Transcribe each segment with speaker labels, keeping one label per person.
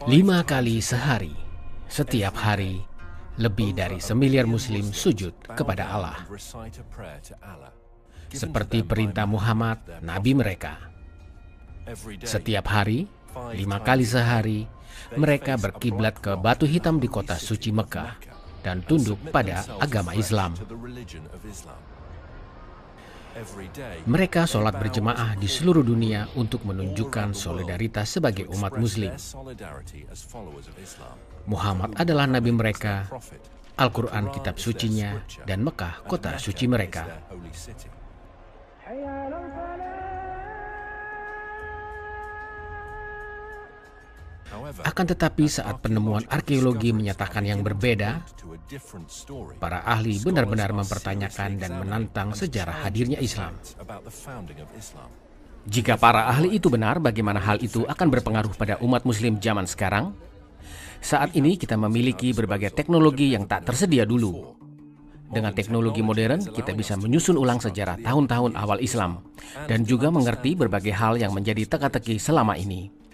Speaker 1: 5 kali sehari, setiap hari, lebih dari 1 miliar Muslim sujud kepada Allah. Seperti perintah Muhammad, Nabi mereka. Setiap hari, 5 kali sehari, mereka berkiblat ke batu hitam di kota suci Mekah dan tunduk pada agama Islam. Mereka sholat berjemaah di seluruh dunia untuk menunjukkan solidaritas sebagai umat Muslim. Muhammad adalah nabi mereka, Al-Quran kitab sucinya, dan Mekah kota suci mereka. Akan tetapi saat penemuan arkeologi menyatakan yang berbeda, para ahli benar-benar mempertanyakan dan menantang sejarah hadirnya Islam. Jika para ahli itu benar, bagaimana hal itu akan berpengaruh pada umat Muslim zaman sekarang? Saat ini kita memiliki berbagai teknologi yang tak tersedia dulu. Dengan teknologi modern, kita bisa menyusun ulang sejarah tahun-tahun awal Islam dan juga mengerti berbagai hal yang menjadi teka-teki selama ini.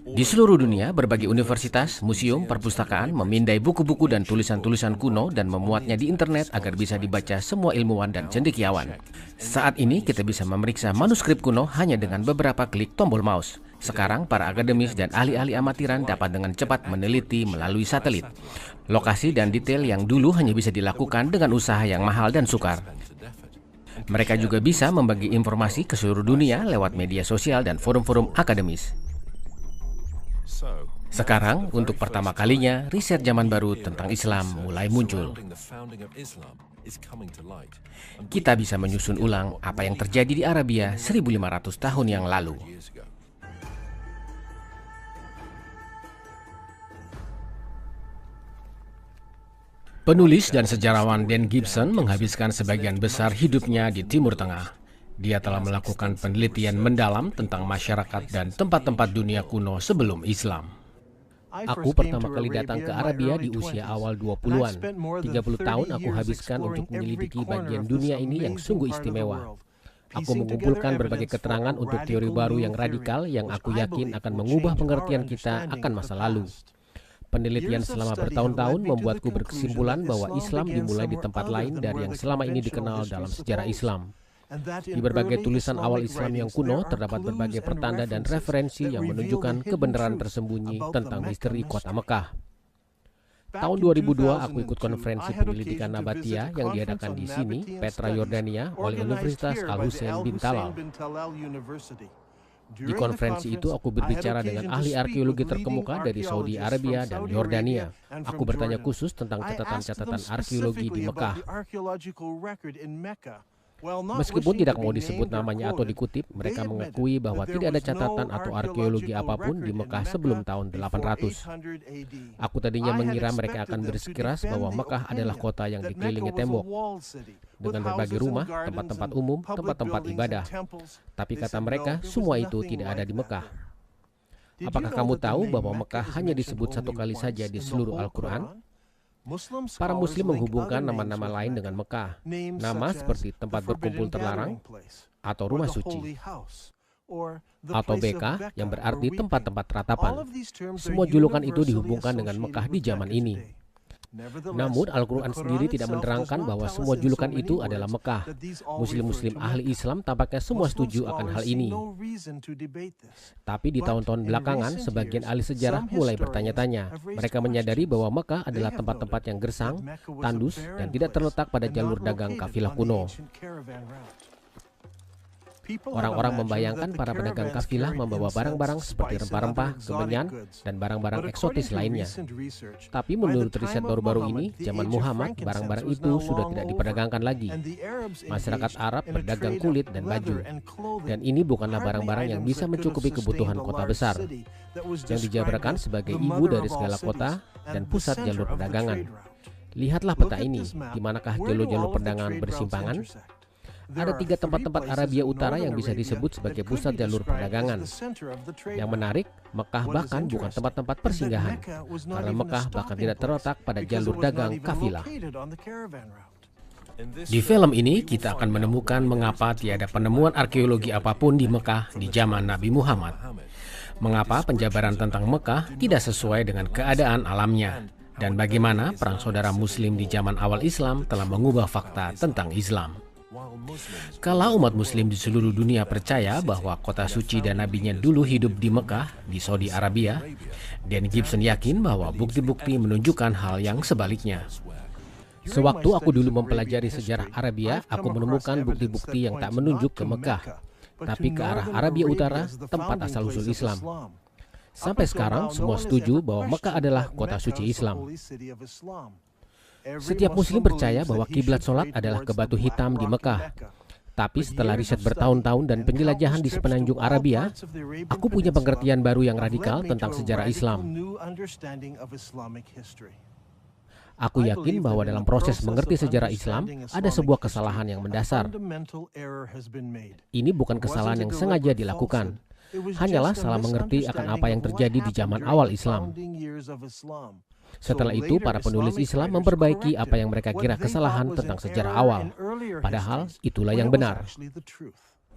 Speaker 1: Di seluruh dunia, berbagai universitas, museum, perpustakaan memindai buku-buku dan tulisan-tulisan kuno dan memuatnya di internet agar bisa dibaca semua ilmuwan dan cendekiawan. Saat ini kita bisa memeriksa manuskrip kuno hanya dengan beberapa klik tombol mouse. Sekarang para akademis dan ahli-ahli amatiran dapat dengan cepat meneliti melalui satelit lokasi dan detail yang dulu hanya bisa dilakukan dengan usaha yang mahal dan sukar. Mereka juga bisa membagi informasi ke seluruh dunia lewat media sosial dan forum-forum akademis. Sekarang, untuk pertama kalinya, riset zaman baru tentang Islam mulai muncul. Kita bisa menyusun ulang apa yang terjadi di Arabia 1500 tahun yang lalu. Penulis dan sejarawan Dan Gibson menghabiskan sebagian besar hidupnya di Timur Tengah. Dia telah melakukan penelitian mendalam tentang masyarakat dan tempat-tempat dunia kuno sebelum Islam. Aku pertama kali datang ke Arabia di usia awal 20-an. 30 tahun aku habiskan untuk menyelidiki bagian dunia ini yang sungguh istimewa. Aku mengumpulkan berbagai keterangan untuk teori baru yang radikal yang aku yakin akan mengubah pengertian kita akan masa lalu. Penelitian selama bertahun-tahun membuatku berkesimpulan bahwa Islam dimulai di tempat lain dari yang selama ini dikenal dalam sejarah Islam. Di berbagai tulisan awal Islam yang kuno terdapat berbagai pertanda dan referensi yang menunjukkan kebenaran tersembunyi tentang misteri kota Mekah. Tahun 2002 aku ikut konferensi penyelidikan Nabatia yang diadakan di sini, Petra, Yordania, oleh Universitas Al-Husain bin Talal. Di konferensi itu aku berbicara dengan ahli arkeologi terkemuka dari Saudi Arabia dan Yordania. Aku bertanya khusus tentang catatan-catatan arkeologi di Mekah. Meskipun tidak mau disebut namanya atau dikutip, mereka mengakui bahwa tidak ada catatan atau arkeologi apapun di Mekah sebelum tahun 800. Aku tadinya mengira mereka akan bersikeras bahwa Mekah adalah kota yang dikelilingi tembok, dengan berbagai rumah, tempat-tempat umum, tempat-tempat ibadah. Tapi kata mereka, semua itu tidak ada di Mekah. Apakah kamu tahu bahwa Mekah hanya disebut satu kali saja di seluruh Al-Quran? Para Muslim menghubungkan nama-nama lain dengan Mekah, nama seperti tempat berkumpul terlarang, atau rumah suci, atau Beka yang berarti tempat-tempat ratapan. Semua julukan itu dihubungkan dengan Mekah di zaman ini. Namun Al-Quran sendiri tidak menerangkan bahwa semua julukan itu adalah Mekah. Muslim-Muslim ahli Islam tampaknya semua setuju akan hal ini. Tapi di tahun-tahun belakangan, sebagian ahli sejarah mulai bertanya-tanya. Mereka menyadari bahwa Mekah adalah tempat-tempat yang gersang, tandus, dan tidak terletak pada jalur dagang kafilah kuno. Orang-orang membayangkan para pedagang kafilah membawa barang-barang seperti rempah-rempah, kemenyan, dan barang-barang eksotis lainnya. Tapi menurut riset baru-baru ini, zaman Muhammad, barang-barang itu sudah tidak diperdagangkan lagi. Masyarakat Arab berdagang kulit dan baju. Dan ini bukanlah barang-barang yang bisa mencukupi kebutuhan kota besar, yang dijabarkan sebagai ibu dari segala kota dan pusat jalur perdagangan. Lihatlah peta ini, di manakah jalur-jalur perdagangan bersimpangan? Ada 3 tempat-tempat Arabia Utara yang bisa disebut sebagai pusat jalur perdagangan. Yang menarik, Mekah bahkan bukan tempat-tempat persinggahan, karena Mekah bahkan tidak terletak pada jalur dagang kafilah. Di film ini, kita akan menemukan mengapa tiada penemuan arkeologi apapun di Mekah di zaman Nabi Muhammad. Mengapa penjabaran tentang Mekah tidak sesuai dengan keadaan alamnya? Dan bagaimana perang saudara Muslim di zaman awal Islam telah mengubah fakta tentang Islam? Kalau umat Muslim di seluruh dunia percaya bahwa kota suci dan nabinya dulu hidup di Mekah, di Saudi Arabia, Dan Gibson yakin bahwa bukti-bukti menunjukkan hal yang sebaliknya. Sewaktu aku dulu mempelajari sejarah Arabia, aku menemukan bukti-bukti yang tak menunjuk ke Mekah, tapi ke arah Arabia Utara, tempat asal-usul Islam. Sampai sekarang, semua setuju bahwa Mekah adalah kota suci Islam. Setiap Muslim percaya bahwa kiblat sholat adalah ke Batu Hitam di Mekah. Tapi setelah riset bertahun-tahun dan penjelajahan di sepenanjung Arabia, aku punya pengertian baru yang radikal tentang sejarah Islam. Aku yakin bahwa dalam proses mengerti sejarah Islam, ada sebuah kesalahan yang mendasar. Ini bukan kesalahan yang sengaja dilakukan. Hanyalah salah mengerti akan apa yang terjadi di zaman awal Islam. Setelah itu, para penulis Islam memperbaiki apa yang mereka kira kesalahan tentang sejarah awal. Padahal, itulah yang benar.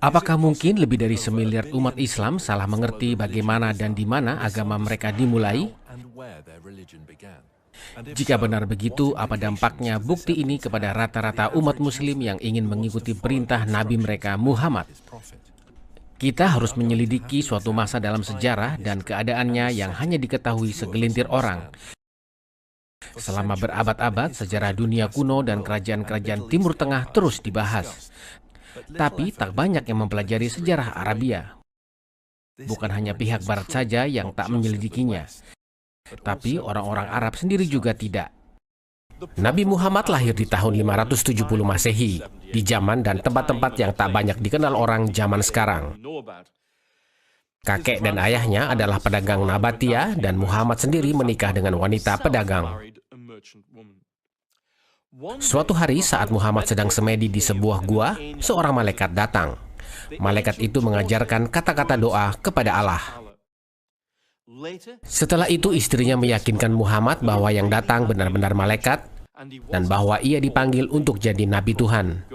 Speaker 1: Apakah mungkin lebih dari 1 miliar umat Islam salah mengerti bagaimana dan di mana agama mereka dimulai? Jika benar begitu, apa dampaknya bukti ini kepada rata-rata umat Muslim yang ingin mengikuti perintah Nabi mereka Muhammad? Kita harus menyelidiki suatu masa dalam sejarah dan keadaannya yang hanya diketahui segelintir orang. Selama berabad-abad, sejarah dunia kuno dan kerajaan-kerajaan Timur Tengah terus dibahas. Tapi tak banyak yang mempelajari sejarah Arabia. Bukan hanya pihak Barat saja yang tak menyelidikinya, tapi orang-orang Arab sendiri juga tidak. Nabi Muhammad lahir di tahun 570 Masehi, di zaman dan tempat-tempat yang tak banyak dikenal orang zaman sekarang. Kakek dan ayahnya adalah pedagang Nabatia dan Muhammad sendiri menikah dengan wanita pedagang. Suatu hari saat Muhammad sedang semedi di sebuah gua, seorang malaikat datang. Malaikat itu mengajarkan kata-kata doa kepada Allah. Setelah itu istrinya meyakinkan Muhammad bahwa yang datang benar-benar malaikat dan bahwa ia dipanggil untuk jadi Nabi Tuhan.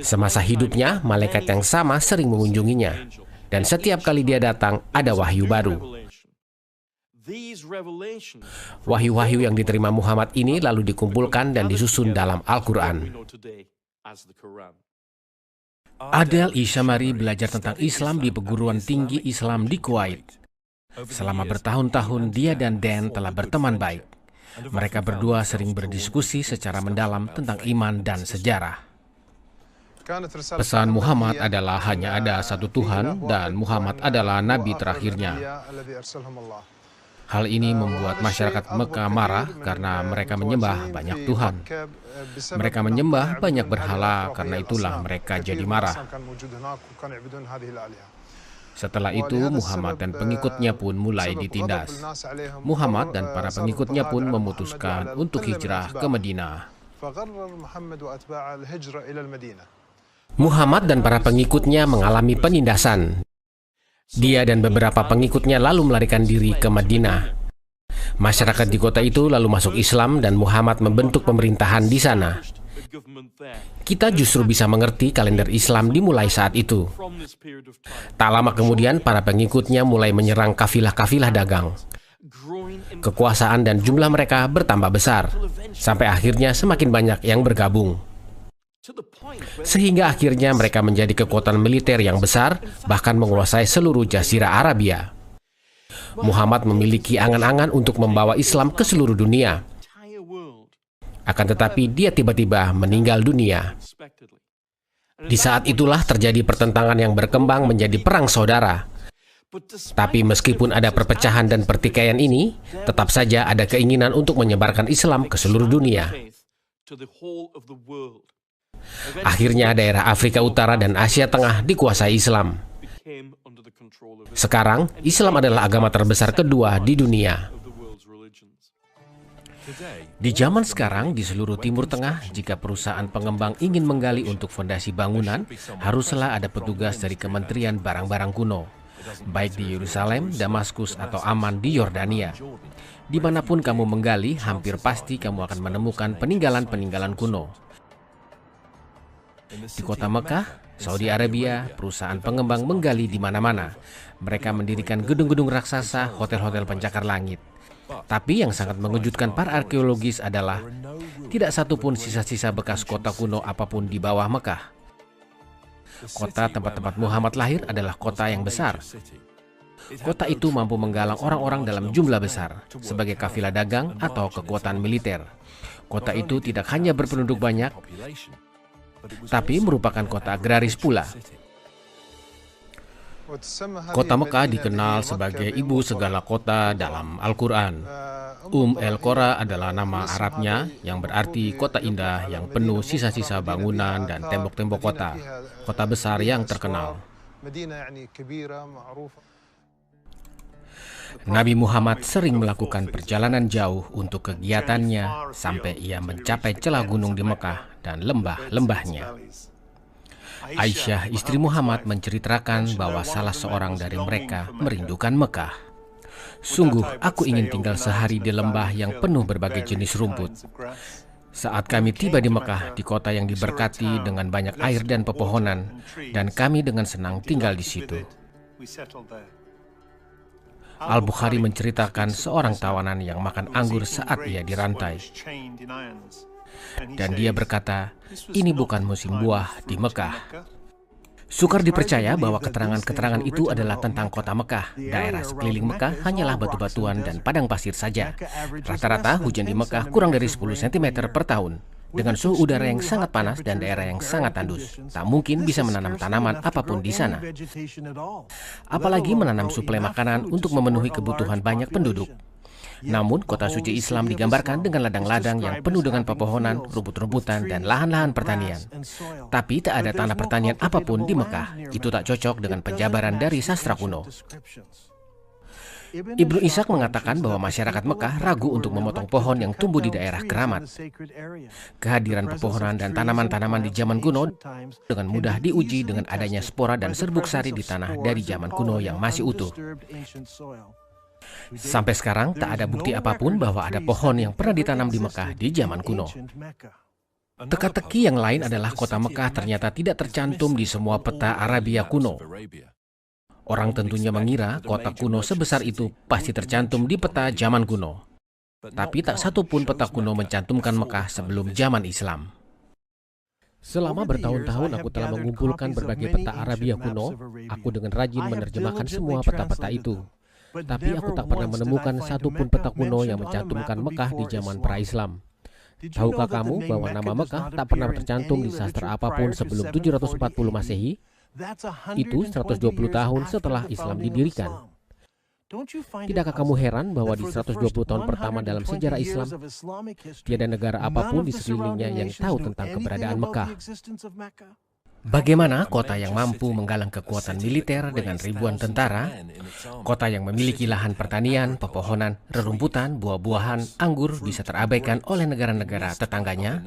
Speaker 1: Semasa hidupnya, malaikat yang sama sering mengunjunginya. Dan setiap kali dia datang, ada wahyu baru. Wahyu-wahyu yang diterima Muhammad ini lalu dikumpulkan dan disusun dalam Al-Quran. Adel Ishamari belajar tentang Islam di perguruan tinggi Islam di Kuwait. Selama bertahun-tahun, dia dan Dan telah berteman baik. Mereka berdua sering berdiskusi secara mendalam tentang iman dan sejarah. Pesan Muhammad adalah hanya ada satu Tuhan dan Muhammad adalah Nabi terakhirnya. Hal ini membuat masyarakat Mekah marah karena mereka menyembah banyak Tuhan. Mereka menyembah banyak berhala, karena itulah mereka jadi marah. Setelah itu, Muhammad dan pengikutnya pun mulai ditindas. Muhammad dan para pengikutnya pun memutuskan untuk hijrah ke Madinah. Muhammad dan para pengikutnya mengalami penindasan. Dia dan beberapa pengikutnya lalu melarikan diri ke Madinah. Masyarakat di kota itu lalu masuk Islam dan Muhammad membentuk pemerintahan di sana. Kita justru bisa mengerti kalender Islam dimulai saat itu. Tak lama kemudian, para pengikutnya mulai menyerang kafilah-kafilah dagang. Kekuasaan dan jumlah mereka bertambah besar, sampai akhirnya semakin banyak yang bergabung. Sehingga akhirnya mereka menjadi kekuatan militer yang besar, bahkan menguasai seluruh Jazirah Arabia. Muhammad memiliki angan-angan untuk membawa Islam ke seluruh dunia. Akan tetapi dia tiba-tiba meninggal dunia. Di saat itulah terjadi pertentangan yang berkembang menjadi perang saudara. Tapi meskipun ada perpecahan dan pertikaian ini, tetap saja ada keinginan untuk menyebarkan Islam ke seluruh dunia. Akhirnya daerah Afrika Utara dan Asia Tengah dikuasai Islam. Sekarang, Islam adalah agama terbesar kedua di dunia. Di zaman sekarang, di seluruh Timur Tengah, jika perusahaan pengembang ingin menggali untuk fondasi bangunan, haruslah ada petugas dari Kementerian Barang-Barang Kuno, baik di Yerusalem, Damaskus, atau Amman di Yordania. Dimanapun kamu menggali, hampir pasti kamu akan menemukan peninggalan-peninggalan kuno. Di kota Mekah, Saudi Arabia, perusahaan pengembang menggali di mana-mana. Mereka mendirikan gedung-gedung raksasa, hotel-hotel pencakar langit. Tapi yang sangat mengejutkan para arkeologis adalah tidak satupun sisa-sisa bekas kota kuno apapun di bawah Mekah. Kota tempat-tempat Muhammad lahir adalah kota yang besar. Kota itu mampu menggalang orang-orang dalam jumlah besar sebagai kafilah dagang atau kekuatan militer. Kota itu tidak hanya berpenduduk banyak, tapi merupakan kota agraris pula. Kota Mekah dikenal sebagai ibu segala kota dalam Al-Quran. El-Qura adalah nama Arabnya yang berarti kota indah yang penuh sisa-sisa bangunan dan tembok-tembok kota. Kota besar yang terkenal. Nabi Muhammad sering melakukan perjalanan jauh untuk kegiatannya sampai ia mencapai celah gunung di Mekah dan lembah-lembahnya. Aisyah, istri Muhammad, menceritakan bahwa salah seorang dari mereka merindukan Mekah. Sungguh, aku ingin tinggal sehari di lembah yang penuh berbagai jenis rumput. Saat kami tiba di Mekah, di kota yang diberkati dengan banyak air dan pepohonan, dan kami dengan senang tinggal di situ. Al-Bukhari menceritakan seorang tawanan yang makan anggur saat ia dirantai. Dan dia berkata, ini bukan musim buah di Mekah. Sukar dipercaya bahwa keterangan-keterangan itu adalah tentang kota Mekah. Daerah sekeliling Mekah hanyalah batu-batuan dan padang pasir saja. Rata-rata hujan di Mekah kurang dari 10 cm per tahun. Dengan suhu udara yang sangat panas dan daerah yang sangat tandus, tak mungkin bisa menanam tanaman apapun di sana. Apalagi menanam suplai makanan untuk memenuhi kebutuhan banyak penduduk. Namun, kota suci Islam digambarkan dengan ladang-ladang yang penuh dengan pepohonan, rumput-rumputan, dan lahan-lahan pertanian. Tapi tak ada tanah pertanian apapun di Mekah. Itu tak cocok dengan penjabaran dari sastra kuno. Ibnu Ishaq mengatakan bahwa masyarakat Mekah ragu untuk memotong pohon yang tumbuh di daerah keramat. Kehadiran pepohonan dan tanaman-tanaman di zaman kuno dengan mudah diuji dengan adanya spora dan serbuk sari di tanah dari zaman kuno yang masih utuh. Sampai sekarang tak ada bukti apapun bahwa ada pohon yang pernah ditanam di Mekah di zaman kuno. Teka-teki yang lain adalah kota Mekah ternyata tidak tercantum di semua peta Arabia kuno. Orang tentunya mengira kota kuno sebesar itu pasti tercantum di peta zaman kuno. Tapi tak satu pun peta kuno mencantumkan Mekah sebelum zaman Islam. Selama bertahun-tahun aku telah mengumpulkan berbagai peta Arabia kuno. Aku dengan rajin menerjemahkan semua peta-peta itu. Tapi aku tak pernah menemukan satu pun peta kuno yang mencantumkan Mekah di zaman pra-Islam. Tahukah kamu bahwa nama Mekah tak pernah tercantum di sastra apapun sebelum 740 Masehi? Itu 120 tahun setelah Islam didirikan. Tidakkah kamu heran bahwa di 120 tahun pertama dalam sejarah Islam, tiada negara apapun di sekelilingnya yang tahu tentang keberadaan Mekah? Bagaimana kota yang mampu menggalang kekuatan militer dengan ribuan tentara, kota yang memiliki lahan pertanian, pepohonan, rerumputan, buah-buahan, anggur bisa terabaikan oleh negara-negara tetangganya?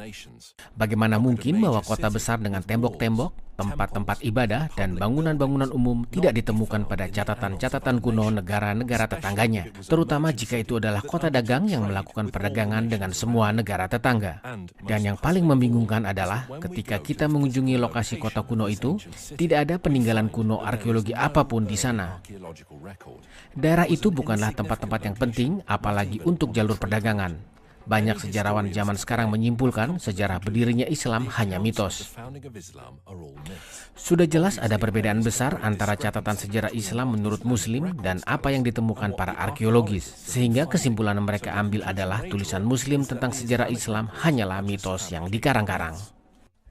Speaker 1: Bagaimana mungkin bahwa kota besar dengan tembok-tembok, tempat-tempat ibadah, dan bangunan-bangunan umum tidak ditemukan pada catatan-catatan kuno negara-negara tetangganya, terutama jika itu adalah kota dagang yang melakukan perdagangan dengan semua negara tetangga. Dan yang paling membingungkan adalah ketika kita mengunjungi lokasi kota kuno itu, tidak ada peninggalan kuno arkeologi apapun di sana. Daerah itu bukanlah tempat-tempat yang penting, apalagi untuk jalur perdagangan. Banyak sejarawan zaman sekarang menyimpulkan sejarah berdirinya Islam hanya mitos. Sudah jelas ada perbedaan besar antara catatan sejarah Islam menurut Muslim dan apa yang ditemukan para arkeologis, sehingga kesimpulan mereka ambil adalah tulisan Muslim tentang sejarah Islam hanyalah mitos yang dikarang-karang.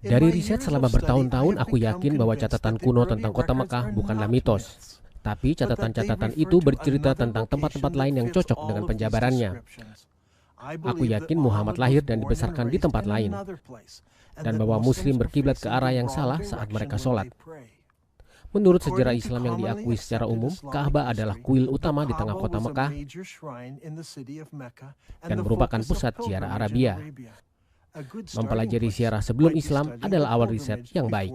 Speaker 1: Dari riset selama bertahun-tahun, aku yakin bahwa catatan kuno tentang kota Mekah bukanlah mitos. Tapi catatan-catatan itu bercerita tentang tempat-tempat lain yang cocok dengan penjabarannya. Aku yakin Muhammad lahir dan dibesarkan di tempat lain, dan bahwa Muslim berkiblat ke arah yang salah saat mereka sholat. Menurut sejarah Islam yang diakui secara umum, Ka'bah adalah kuil utama di tengah kota Mekah dan merupakan pusat ziarah Arabia. Mempelajari ziarah sebelum Islam adalah awal riset yang baik.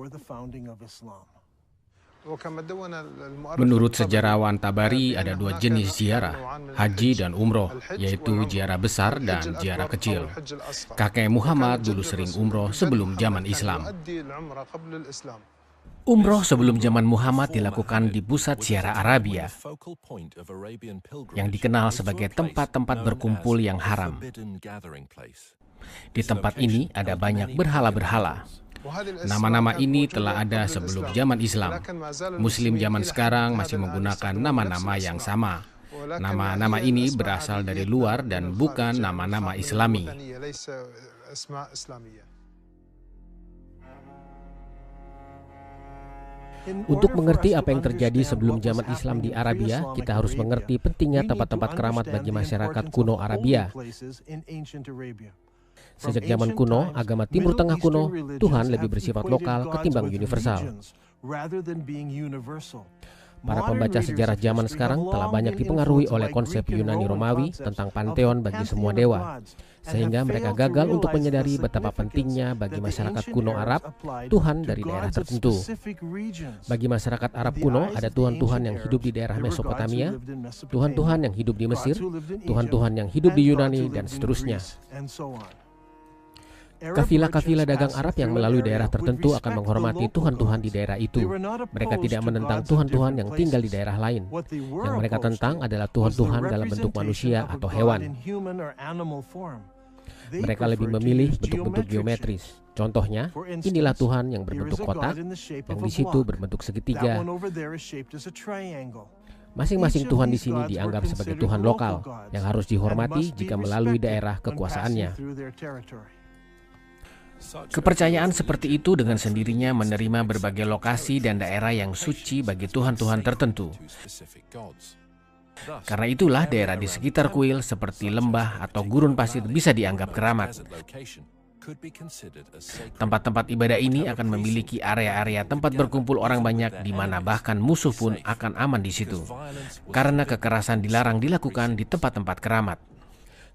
Speaker 1: Menurut sejarawan Tabari, ada dua jenis ziarah, haji dan umroh, yaitu ziarah besar dan ziarah kecil. Kakek Muhammad dulu sering umroh sebelum zaman Islam. Umroh sebelum zaman Muhammad dilakukan di pusat ziarah Arabia, yang dikenal sebagai tempat-tempat berkumpul yang haram. Di tempat ini ada banyak berhala-berhala. Nama-nama ini telah ada sebelum zaman Islam. Muslim zaman sekarang masih menggunakan nama-nama yang sama. Nama-nama ini berasal dari luar dan bukan nama-nama Islami. Untuk mengerti apa yang terjadi sebelum zaman Islam di Arabia, kita harus mengerti pentingnya tempat-tempat keramat bagi masyarakat kuno Arabia. Sejak zaman kuno, agama Timur Tengah kuno, Tuhan lebih bersifat lokal ketimbang universal. Para pembaca sejarah zaman sekarang telah banyak dipengaruhi oleh konsep Yunani Romawi tentang panteon bagi semua dewa, sehingga mereka gagal untuk menyadari betapa pentingnya bagi masyarakat kuno Arab Tuhan dari daerah tertentu. Bagi masyarakat Arab kuno ada Tuhan-Tuhan yang hidup di daerah Mesopotamia, Tuhan-Tuhan yang hidup di Mesir, Tuhan-Tuhan yang hidup di Yunani, dan seterusnya. Kafilah-kafilah dagang Arab yang melalui daerah tertentu akan menghormati Tuhan-Tuhan di daerah itu. Mereka tidak menentang Tuhan-Tuhan yang tinggal di daerah lain. Yang mereka tentang adalah Tuhan-Tuhan dalam bentuk manusia atau hewan. Mereka lebih memilih bentuk-bentuk geometris. Contohnya, inilah Tuhan yang berbentuk kotak, yang di situ berbentuk segitiga. Masing-masing Tuhan di sini dianggap sebagai Tuhan lokal yang harus dihormati jika melalui daerah kekuasaannya. Kepercayaan seperti itu dengan sendirinya menerima berbagai lokasi dan daerah yang suci bagi Tuhan-Tuhan tertentu. Karena itulah daerah di sekitar kuil seperti lembah atau gurun pasir bisa dianggap keramat. Tempat-tempat ibadah ini akan memiliki area-area tempat berkumpul orang banyak di mana bahkan musuh pun akan aman di situ. Karena kekerasan dilarang dilakukan di tempat-tempat keramat.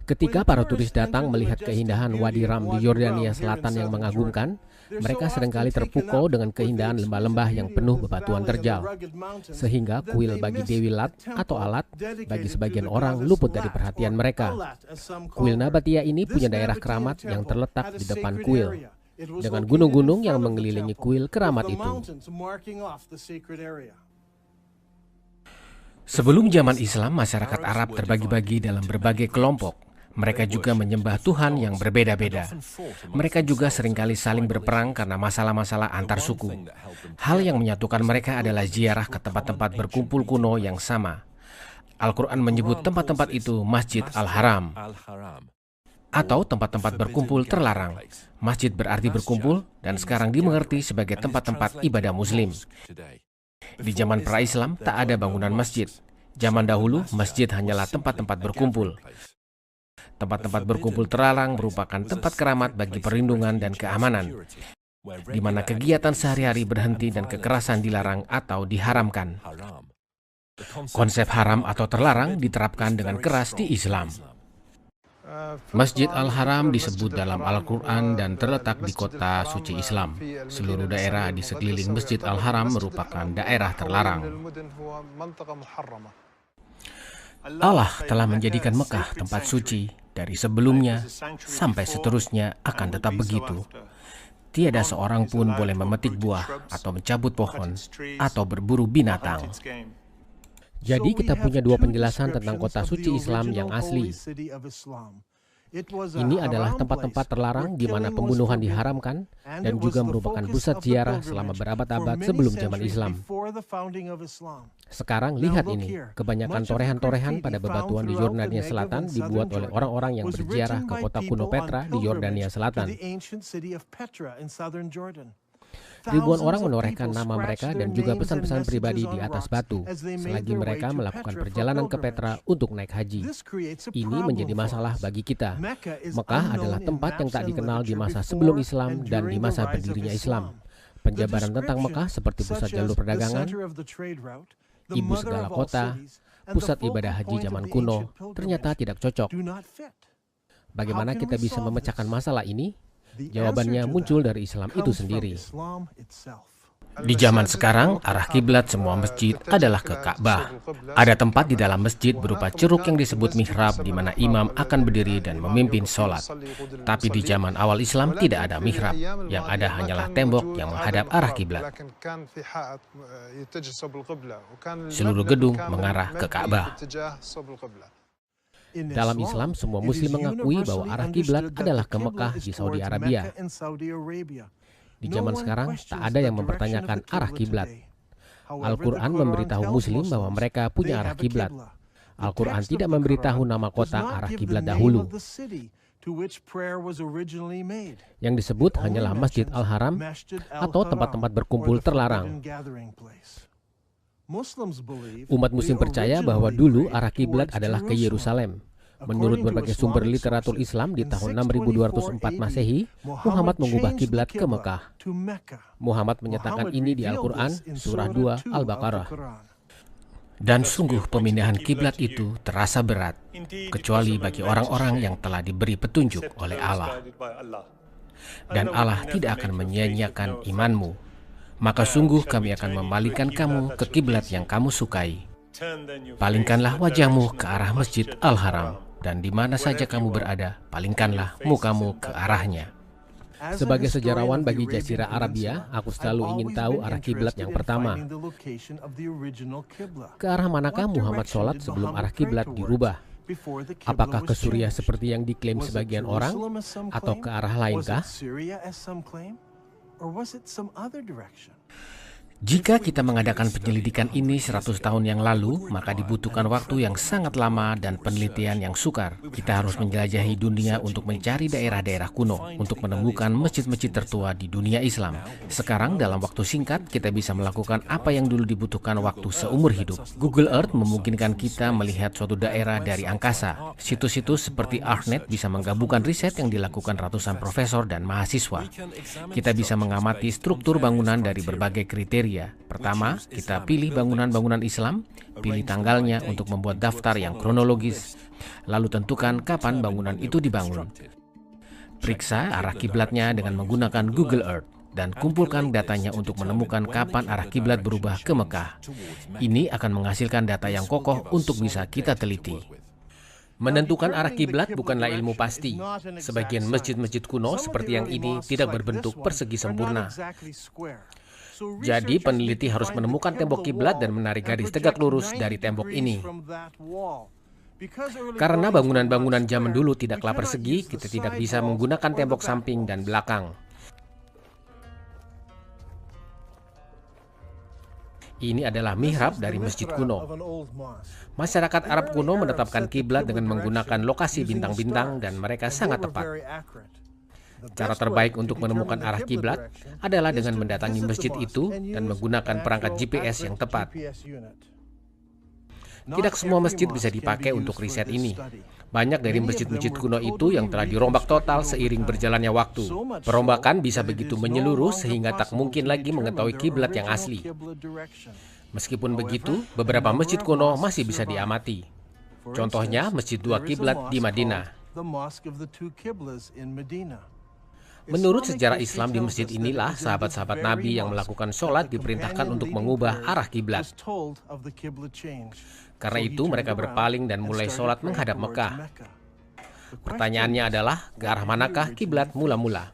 Speaker 1: Ketika para turis datang melihat keindahan Wadi Ram di Yordania Selatan yang mengagumkan, mereka seringkali terpukau dengan keindahan lembah-lembah yang penuh bebatuan terjal. Sehingga kuil bagi Dewi Lat atau Alat bagi sebagian orang luput dari perhatian mereka. Kuil Nabatia ini punya daerah keramat yang terletak di depan kuil, dengan gunung-gunung yang mengelilingi kuil keramat itu. Sebelum zaman Islam, masyarakat Arab terbagi-bagi dalam berbagai kelompok. Mereka juga menyembah Tuhan yang berbeda-beda. Mereka juga seringkali saling berperang karena masalah-masalah antar suku. Hal yang menyatukan mereka adalah ziarah ke tempat-tempat berkumpul kuno yang sama. Al-Quran menyebut tempat-tempat itu Masjid Al-Haram atau tempat-tempat berkumpul terlarang. Masjid berarti berkumpul dan sekarang dimengerti sebagai tempat-tempat ibadah Muslim. Di zaman pra-Islam tak ada bangunan masjid. Zaman dahulu masjid hanyalah tempat-tempat berkumpul. Tempat-tempat berkumpul terlarang merupakan tempat keramat bagi perlindungan dan keamanan, di mana kegiatan sehari-hari berhenti dan kekerasan dilarang atau diharamkan. Konsep haram atau terlarang diterapkan dengan keras di Islam. Masjid Al-Haram disebut dalam Al-Quran dan terletak di kota suci Islam. Seluruh daerah di sekeliling Masjid Al-Haram merupakan daerah terlarang. Allah telah menjadikan Mekah tempat suci dari sebelumnya sampai seterusnya akan tetap begitu. Tiada seorang pun boleh memetik buah atau mencabut pohon atau berburu binatang. Jadi kita punya dua penjelasan tentang kota suci Islam yang asli. Ini adalah tempat-tempat terlarang di mana pembunuhan diharamkan dan juga merupakan pusat ziarah selama berabad-abad sebelum zaman Islam. Sekarang lihat ini, kebanyakan torehan-torehan pada bebatuan di Yordania Selatan dibuat oleh orang-orang yang berziarah ke kota kuno Petra di Yordania Selatan. Ribuan orang menorehkan nama mereka dan juga pesan-pesan pribadi di atas batu selagi mereka melakukan perjalanan ke Petra untuk naik haji. Ini menjadi masalah bagi kita. Mekah adalah tempat yang tak dikenal di masa sebelum Islam dan di masa berdirinya Islam. Penjabaran tentang Mekah seperti pusat jalur perdagangan, ibu segala kota, pusat ibadah haji zaman kuno ternyata tidak cocok. Bagaimana kita bisa memecahkan masalah ini? Jawabannya muncul dari Islam itu sendiri. Di zaman sekarang, arah kiblat semua masjid adalah ke Ka'bah. Ada tempat di dalam masjid berupa ceruk yang disebut mihrab di mana imam akan berdiri dan memimpin sholat. Tapi di zaman awal Islam tidak ada mihrab, yang ada hanyalah tembok yang menghadap arah kiblat. Seluruh gedung mengarah ke Ka'bah. Dalam Islam, semua muslim mengakui bahwa arah kiblat adalah ke Mekah di Saudi Arabia. Di zaman sekarang, tak ada yang mempertanyakan arah kiblat. Al-Quran memberitahu muslim bahwa mereka punya arah kiblat. Al-Quran tidak memberitahu nama kota arah kiblat dahulu. Yang disebut hanyalah Masjid Al-Haram atau tempat-tempat berkumpul terlarang. Umat muslim percaya bahwa dulu arah kiblat adalah ke Yerusalem. Menurut berbagai sumber literatur Islam, di tahun 6204 Masehi, Muhammad mengubah kiblat ke Mekah. Muhammad menyatakan ini di Al-Quran, surah 2 Al-Baqarah. Dan sungguh pemindahan kiblat itu terasa berat, kecuali bagi orang-orang yang telah diberi petunjuk oleh Allah. Dan Allah tidak akan menyia-nyiakan imanmu. Maka sungguh kami akan memalingkan kamu ke kiblat yang kamu sukai. Palingkanlah wajahmu ke arah Masjid Al-Haram. Dan di mana saja kamu berada, palingkanlah mukamu ke arahnya. Sebagai sejarawan bagi Jazirah Arabia, aku selalu ingin tahu arah kiblat yang pertama. Ke arah manakah Muhammad sholat sebelum arah kiblat dirubah? Apakah ke Suriah seperti yang diklaim sebagian orang, atau ke arah lainkah? Jika kita mengadakan penyelidikan ini 100 tahun yang lalu, maka dibutuhkan waktu yang sangat lama dan penelitian yang sukar. Kita harus menjelajahi dunia untuk mencari daerah-daerah kuno, untuk menemukan masjid-masjid tertua di dunia Islam. Sekarang, dalam waktu singkat, kita bisa melakukan apa yang dulu dibutuhkan waktu seumur hidup. Google Earth memungkinkan kita melihat suatu daerah dari angkasa. Situs-situs seperti ArcNet bisa menggabungkan riset yang dilakukan ratusan profesor dan mahasiswa. Kita bisa mengamati struktur bangunan dari berbagai kriteria. Pertama, kita pilih bangunan-bangunan Islam, pilih tanggalnya untuk membuat daftar yang kronologis, lalu tentukan kapan bangunan itu dibangun. Periksa arah kiblatnya dengan menggunakan Google Earth dan kumpulkan datanya untuk menemukan kapan arah kiblat berubah ke Mekah. Ini akan menghasilkan data yang kokoh untuk bisa kita teliti. Menentukan arah kiblat bukanlah ilmu pasti. Sebagian masjid-masjid kuno seperti yang ini tidak berbentuk persegi sempurna. Jadi peneliti harus menemukan tembok kiblat dan menarik garis tegak lurus dari tembok ini. Karena bangunan-bangunan zaman dulu tidaklah persegi, kita tidak bisa menggunakan tembok samping dan belakang. Ini adalah mihrab dari masjid kuno. Masyarakat Arab kuno menetapkan kiblat dengan menggunakan lokasi bintang-bintang dan mereka sangat tepat. Cara terbaik untuk menemukan arah kiblat adalah dengan mendatangi masjid itu dan menggunakan perangkat GPS yang tepat. Tidak semua masjid bisa dipakai untuk riset ini. Banyak dari masjid-masjid kuno itu yang telah dirombak total seiring berjalannya waktu. Perombakan bisa begitu menyeluruh sehingga tak mungkin lagi mengetahui kiblat yang asli. Meskipun begitu, beberapa masjid kuno masih bisa diamati. Contohnya Masjid Dua Kiblat di Madinah. Menurut sejarah Islam, di masjid inilah sahabat-sahabat Nabi yang melakukan sholat diperintahkan untuk mengubah arah kiblat. Karena itu mereka berpaling dan mulai sholat menghadap Mekah. Pertanyaannya adalah, ke arah manakah kiblat mula-mula?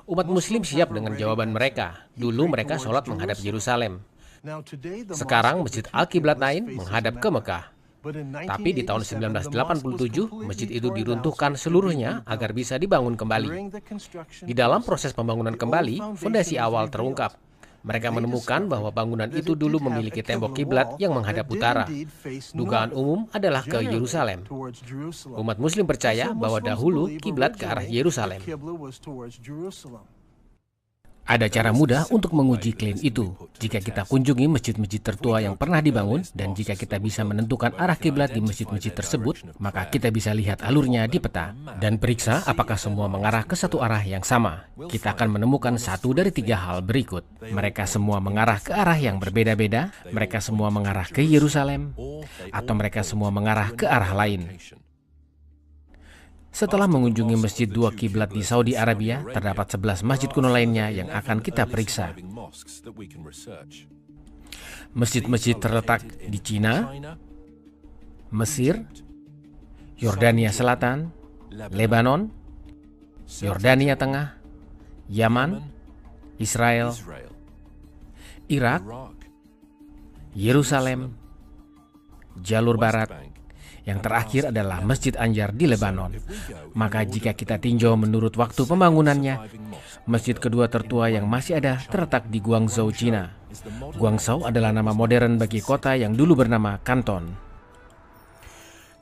Speaker 1: Umat muslim siap dengan jawaban mereka. Dulu mereka sholat menghadap Yerusalem. Sekarang Masjid Al-Qiblat Nain menghadap ke Mekah. Tapi di tahun 1987, masjid itu diruntuhkan seluruhnya agar bisa dibangun kembali. Di dalam proses pembangunan kembali, fondasi awal terungkap. Mereka menemukan bahwa bangunan itu dulu memiliki tembok kiblat yang menghadap utara. Dugaan umum adalah ke Yerusalem. Umat muslim percaya bahwa dahulu kiblat ke arah Yerusalem. Ada cara mudah untuk menguji klaim itu. Jika kita kunjungi masjid-masjid tertua yang pernah dibangun, dan jika kita bisa menentukan arah kiblat di masjid-masjid tersebut, maka kita bisa lihat alurnya di peta dan periksa apakah semua mengarah ke satu arah yang sama. Kita akan menemukan satu dari tiga hal berikut. Mereka semua mengarah ke arah yang berbeda-beda, mereka semua mengarah ke Yerusalem, atau mereka semua mengarah ke arah lain. Setelah mengunjungi Masjid Dua Kiblat di Saudi Arabia, terdapat 11 masjid kuno lainnya yang akan kita periksa. Masjid-masjid terletak di Cina, Mesir, Yordania Selatan, Lebanon, Yordania Tengah, Yaman, Israel, Irak, Yerusalem, Jalur Barat. Yang terakhir adalah Masjid Anjar di Lebanon. Maka jika kita tinjau menurut waktu pembangunannya, masjid kedua tertua yang masih ada terletak di Guangzhou, Cina. Guangzhou adalah nama modern bagi kota yang dulu bernama Kanton.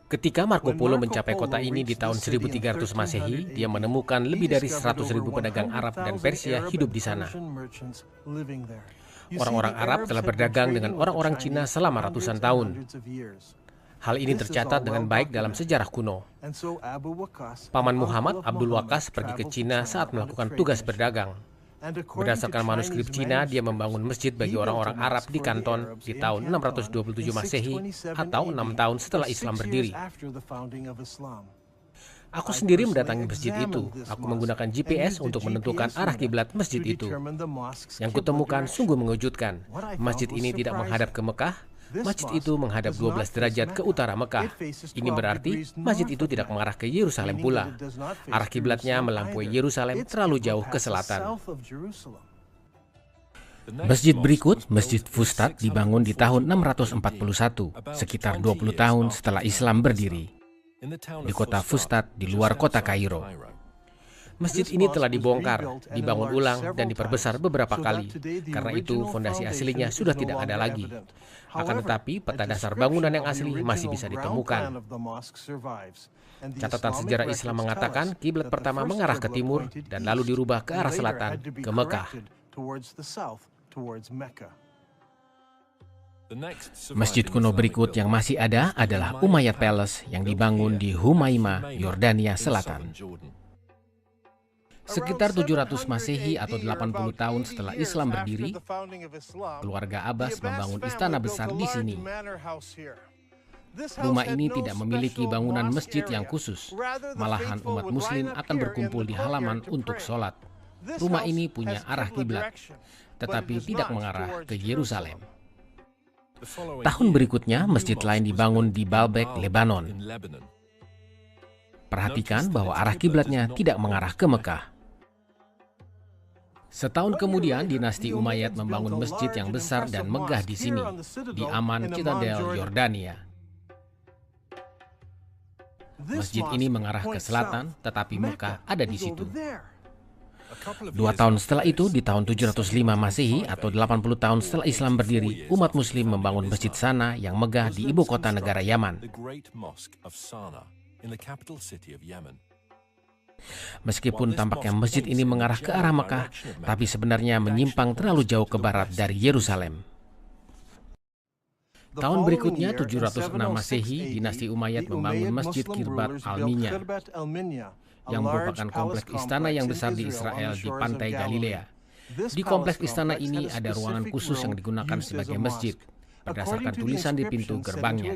Speaker 1: Ketika Marco Polo mencapai kota ini di tahun 1300 Masehi, dia menemukan lebih dari 100.000 pedagang Arab dan Persia hidup di sana. Orang-orang Arab telah berdagang dengan orang-orang Cina selama ratusan tahun. Hal ini tercatat dengan baik dalam sejarah kuno. Paman Muhammad, Abdul Waqqas, pergi ke Cina saat melakukan tugas berdagang. Berdasarkan manuskrip Cina, dia membangun masjid bagi orang-orang Arab di Kanton di tahun 627 Masehi atau 6 tahun setelah Islam berdiri. Aku sendiri mendatangi masjid itu. Aku menggunakan GPS untuk menentukan arah kiblat masjid itu. Yang kutemukan sungguh mengejutkan. Masjid ini tidak menghadap ke Mekah. Masjid itu menghadap 12 derajat ke utara Mekah. Ini berarti masjid itu tidak mengarah ke Yerusalem pula. Arah kiblatnya melampaui Yerusalem terlalu jauh ke selatan. Masjid berikut, Masjid Fustat, dibangun di tahun 641, sekitar 20 tahun setelah Islam berdiri, di kota Fustat di luar kota Kairo. Masjid ini telah dibongkar, dibangun ulang, dan diperbesar beberapa kali. Karena itu, fondasi aslinya sudah tidak ada lagi. Akan tetapi, peta dasar bangunan yang asli masih bisa ditemukan. Catatan sejarah Islam mengatakan kiblat pertama mengarah ke timur dan lalu dirubah ke arah selatan, ke Mekah. Masjid kuno berikut yang masih ada adalah Umayyad Palace yang dibangun di Humaimah, Yordania Selatan. Sekitar 700 Masehi atau 80 tahun setelah Islam berdiri, keluarga Abbas membangun istana besar di sini. Rumah ini tidak memiliki bangunan masjid yang khusus, malahan umat muslim akan berkumpul di halaman untuk sholat. Rumah ini punya arah kiblat, tetapi tidak mengarah ke Yerusalem. Tahun berikutnya, masjid lain dibangun di Baalbek, Lebanon. Perhatikan bahwa arah kiblatnya tidak mengarah ke Mekah. Setahun kemudian, dinasti Umayyad membangun masjid yang besar dan megah di sini, di Amman, Citadel, Yordania. Masjid ini mengarah ke selatan, tetapi Mekah ada di situ. 2 tahun setelah itu, di tahun 705 Masehi atau 80 tahun setelah Islam berdiri, umat muslim membangun masjid Sana yang megah di ibu kota negara Yaman. Meskipun tampaknya masjid ini mengarah ke arah Mekah, tapi sebenarnya menyimpang terlalu jauh ke barat dari Yerusalem. Tahun berikutnya, 706 Masehi, dinasti Umayyad membangun Masjid Kirbat Al-Minya, yang merupakan kompleks istana yang besar di Israel di pantai Galilea. Di kompleks istana ini ada ruangan khusus yang digunakan sebagai masjid. Berdasarkan tulisan di pintu gerbangnya,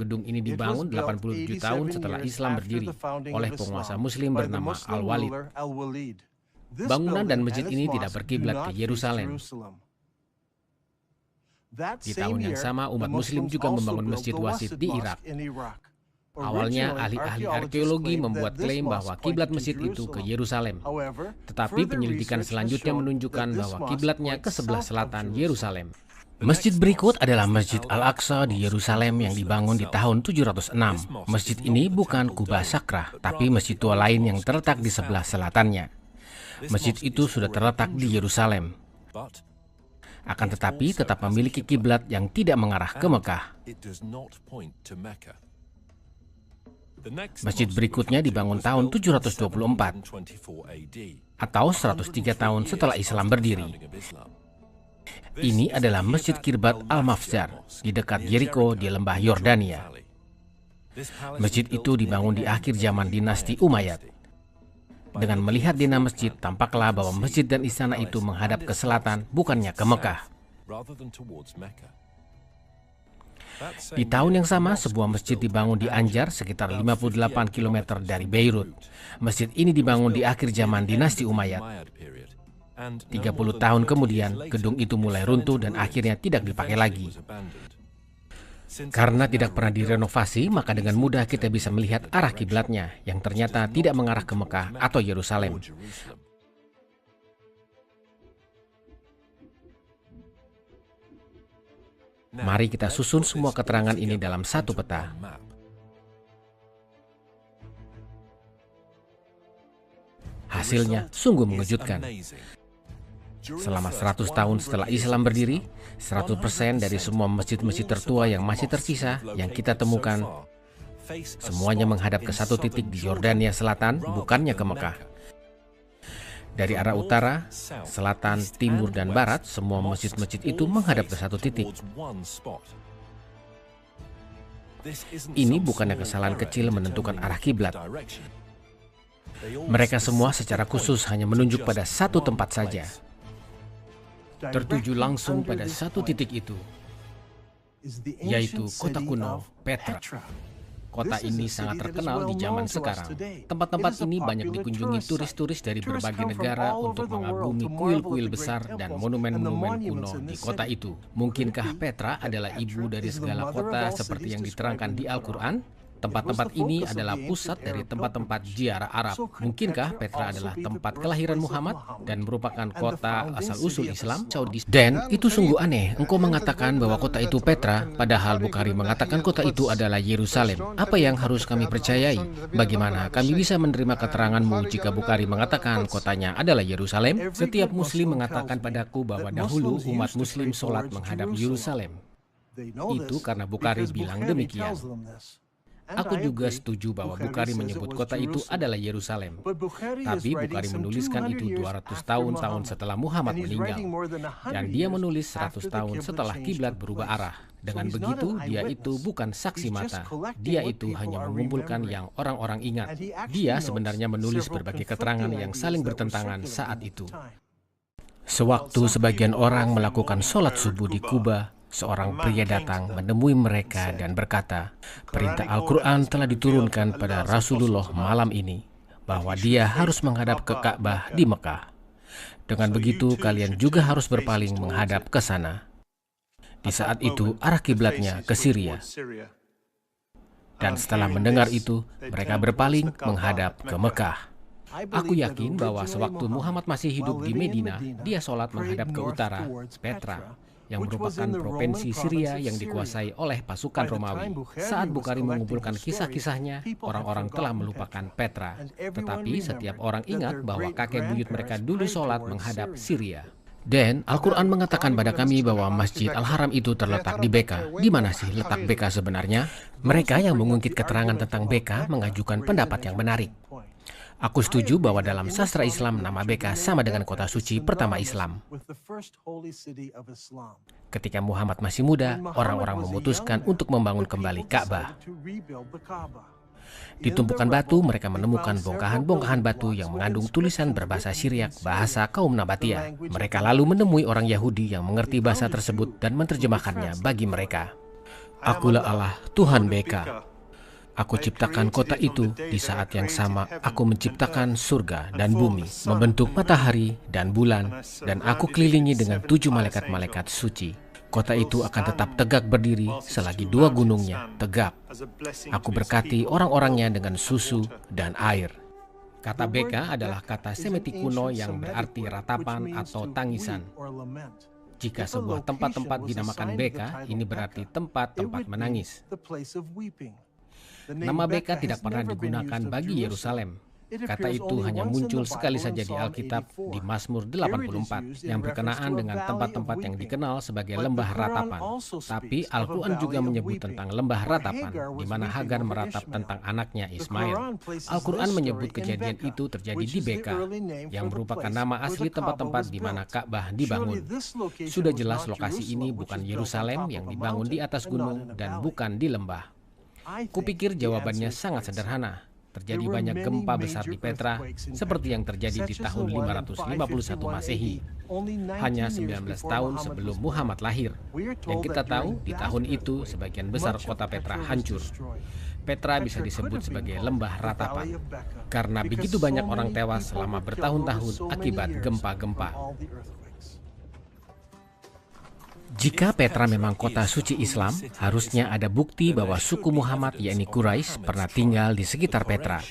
Speaker 1: gedung ini dibangun 87 tahun setelah Islam berdiri oleh penguasa muslim bernama Al-Walid. Bangunan dan masjid ini tidak berkiblat ke Yerusalem. Di tahun yang sama, umat muslim juga membangun masjid Wasit di Irak. Awalnya, ahli-ahli arkeologi membuat klaim bahwa kiblat masjid itu ke Yerusalem. Tetapi penyelidikan selanjutnya menunjukkan bahwa kiblatnya ke sebelah selatan Yerusalem. Masjid berikut adalah Masjid Al-Aqsa di Yerusalem yang dibangun di tahun 706. Masjid ini bukan kubah sakrah, tapi masjid tua lain yang terletak di sebelah selatannya. Masjid itu sudah terletak di Yerusalem. Akan tetapi tetap memiliki kiblat yang tidak mengarah ke Mekah. Masjid berikutnya dibangun tahun 724 atau 103 tahun setelah Islam berdiri. Ini adalah Masjid Kirbat Al-Mafzar di dekat Yeriko di lembah Yordania. Masjid itu dibangun di akhir zaman dinasti Umayyad. Dengan melihat dina masjid, tampaklah bahwa masjid dan istana itu menghadap ke selatan, bukannya ke Mekah. Di tahun yang sama, sebuah masjid dibangun di Anjar, sekitar 58 km dari Beirut. Masjid ini dibangun di akhir zaman dinasti Umayyad. 30 tahun kemudian, gedung itu mulai runtuh dan akhirnya tidak dipakai lagi. Karena tidak pernah direnovasi, maka dengan mudah kita bisa melihat arah kiblatnya yang ternyata tidak mengarah ke Mekah atau Yerusalem. Mari kita susun semua keterangan ini dalam satu peta. Hasilnya sungguh mengejutkan. Selama 100 tahun setelah Islam berdiri, 100% dari semua masjid-masjid tertua yang masih tersisa yang kita temukan, semuanya menghadap ke satu titik di Yordania Selatan, bukannya ke Mekah. Dari arah utara, selatan, timur, dan barat, semua masjid-masjid itu menghadap ke satu titik. Ini bukannya kesalahan kecil menentukan arah kiblat. Mereka semua secara khusus hanya menunjuk pada satu tempat saja, tertuju langsung pada satu titik itu, yaitu kota kuno Petra. Kota ini sangat terkenal di zaman sekarang. Tempat-tempat ini banyak dikunjungi turis-turis dari berbagai negara untuk mengagumi kuil-kuil besar dan monumen-monumen kuno di kota itu. Mungkinkah Petra adalah ibu dari segala kota seperti yang diterangkan di Al-Quran? Tempat-tempat ini adalah pusat dari tempat-tempat ziarah Arab. Mungkinkah Petra adalah tempat kelahiran Muhammad dan merupakan kota asal-usul Islam? Dan itu sungguh aneh. Engkau mengatakan bahwa kota itu Petra, padahal Bukhari mengatakan kota itu adalah Yerusalem. Apa yang harus kami percayai? Bagaimana kami bisa menerima keteranganmu jika Bukhari mengatakan kotanya adalah Yerusalem? Setiap Muslim mengatakan padaku bahwa dahulu umat Muslim sholat menghadap Yerusalem. Itu karena Bukhari bilang demikian. Aku juga setuju bahwa Bukhari menyebut kota itu adalah Yerusalem. Tapi Bukhari menuliskan itu 200 tahun setelah Muhammad meninggal. Dan dia menulis 100 tahun setelah kiblat berubah arah. Dengan begitu, dia itu bukan saksi mata. Dia itu hanya mengumpulkan yang orang-orang ingat. Dia sebenarnya menulis berbagai keterangan yang saling bertentangan saat itu. Sewaktu sebagian orang melakukan sholat subuh di Kuba, seorang pria datang menemui mereka dan berkata, perintah Al-Quran telah diturunkan pada Rasulullah malam ini, bahwa dia harus menghadap ke Ka'bah di Mekah. Dengan begitu, kalian juga harus berpaling menghadap ke sana. Di saat itu, arah kiblatnya ke Syria. Dan setelah mendengar itu, mereka berpaling menghadap ke Mekah. Aku yakin bahwa sewaktu Muhammad masih hidup di Medina, dia sholat menghadap ke utara, Petra, yang merupakan provinsi Syria yang dikuasai oleh pasukan Romawi. Saat Bukhari mengumpulkan kisah-kisahnya, orang-orang telah melupakan Petra. Tetapi setiap orang ingat bahwa kakek buyut mereka dulu sholat menghadap Syria. Dan Al-Quran mengatakan pada kami bahwa Masjid Al-Haram itu terletak di Beka. Di mana sih letak Beka sebenarnya? Mereka yang mengungkit keterangan tentang Beka mengajukan pendapat yang menarik. Aku setuju bahwa dalam sastra Islam nama Beka sama dengan kota suci pertama Islam. Ketika Muhammad masih muda, orang-orang memutuskan untuk membangun kembali Ka'bah. Di tumpukan batu, mereka menemukan bongkahan-bongkahan batu yang mengandung tulisan berbahasa Syriak, bahasa kaum Nabatia. Mereka lalu menemui orang Yahudi yang mengerti bahasa tersebut dan menerjemahkannya bagi mereka. Akulah Allah, Tuhan Beka. Aku ciptakan kota itu di saat yang sama aku menciptakan surga dan bumi, membentuk matahari dan bulan, dan aku kelilingi dengan 7 malaikat-malaikat suci. Kota itu akan tetap tegak berdiri selagi 2 gunungnya tegap. Aku berkati orang-orangnya dengan susu dan air. Kata Beka adalah kata Semitik kuno yang berarti ratapan atau tangisan. Jika sebuah tempat-tempat dinamakan Beka, ini berarti tempat-tempat menangis. Nama Beka tidak pernah digunakan bagi Yerusalem. Kata itu hanya muncul sekali saja di Alkitab di Mazmur 84 yang berkenaan dengan tempat-tempat yang dikenal sebagai lembah ratapan. Tapi Al-Quran juga menyebut tentang lembah ratapan, di mana Hagar meratap tentang anaknya Ismail. Al-Quran menyebut kejadian itu terjadi di Beka, yang merupakan nama asli tempat-tempat di mana Ka'bah dibangun. Sudah jelas lokasi ini bukan Yerusalem yang dibangun di atas gunung dan bukan di lembah. Kupikir jawabannya sangat sederhana. Terjadi banyak gempa besar di Petra, seperti yang terjadi di tahun 551 Masehi. Hanya 19 tahun sebelum Muhammad lahir. Yang kita tahu, di tahun itu sebagian besar kota Petra hancur. Petra bisa disebut sebagai lembah ratapan karena begitu banyak orang tewas selama bertahun-tahun akibat gempa-gempa. Jika Petra memang kota suci Islam, harusnya ada bukti bahwa suku Muhammad yakni Quraisy pernah tinggal di sekitar Petra.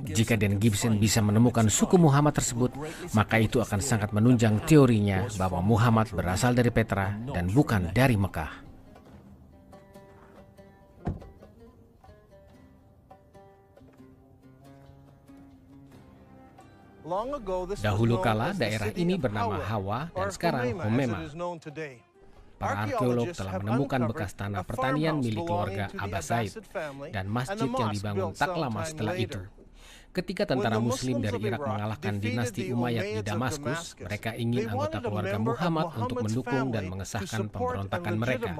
Speaker 1: Jika Dan Gibson bisa menemukan suku Muhammad tersebut, maka itu akan sangat menunjang teorinya bahwa Muhammad berasal dari Petra dan bukan dari Mekah. Dahulu kala daerah ini bernama Hawa dan sekarang Homema. Para arkeolog telah menemukan bekas tanah pertanian milik keluarga Abbasid dan masjid yang dibangun tak lama setelah itu. Ketika tentara Muslim dari Irak mengalahkan dinasti Umayyad di Damaskus, mereka ingin anggota keluarga Muhammad untuk mendukung dan mengesahkan pemberontakan mereka.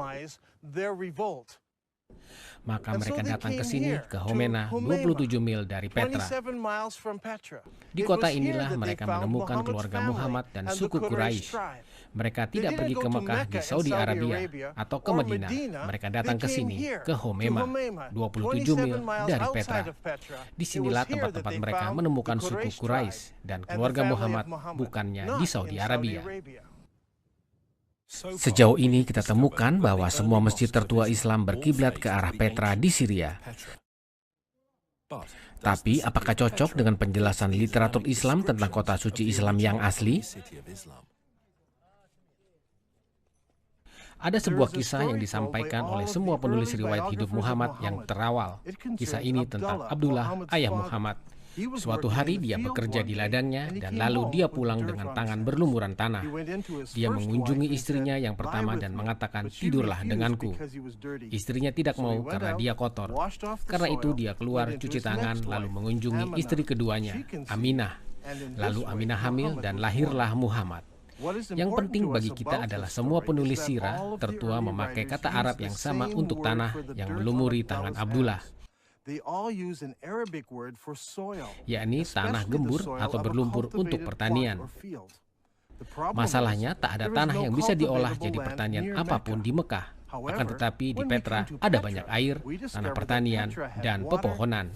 Speaker 1: Maka mereka datang ke sini, ke Homena, 27 mil dari Petra. Di kota inilah mereka menemukan keluarga Muhammad dan suku Quraisy. Mereka tidak pergi ke Mekah di Saudi Arabia atau ke Madinah. Mereka datang ke sini, ke Homema, 27 mil dari Petra. Disinilah tempat-tempat mereka menemukan suku Quraisy dan keluarga Muhammad, bukannya di Saudi Arabia. Sejauh ini kita temukan bahwa semua masjid tertua Islam berkiblat ke arah Petra di Syria. Tapi apakah cocok dengan penjelasan literatur Islam tentang kota suci Islam yang asli? Ada sebuah kisah yang disampaikan oleh semua penulis riwayat hidup Muhammad yang terawal. Kisah ini tentang Abdullah, ayah Muhammad. Suatu hari dia bekerja di ladangnya dan lalu dia pulang dengan tangan berlumuran tanah. Dia mengunjungi istrinya yang pertama dan mengatakan, "Tidurlah denganku." Istrinya tidak mau karena dia kotor. Karena itu dia keluar cuci tangan lalu mengunjungi istri keduanya, Aminah. Lalu Aminah hamil dan lahirlah Muhammad. Yang penting bagi kita adalah semua penulis sirah tertua memakai kata Arab yang sama untuk tanah yang melumuri tangan Abdullah, yakni tanah gembur atau berlumpur untuk pertanian. Masalahnya tak ada tanah yang bisa diolah jadi pertanian apapun di Mekah. Akan tetapi di Petra ada banyak air, tanah pertanian, dan pepohonan.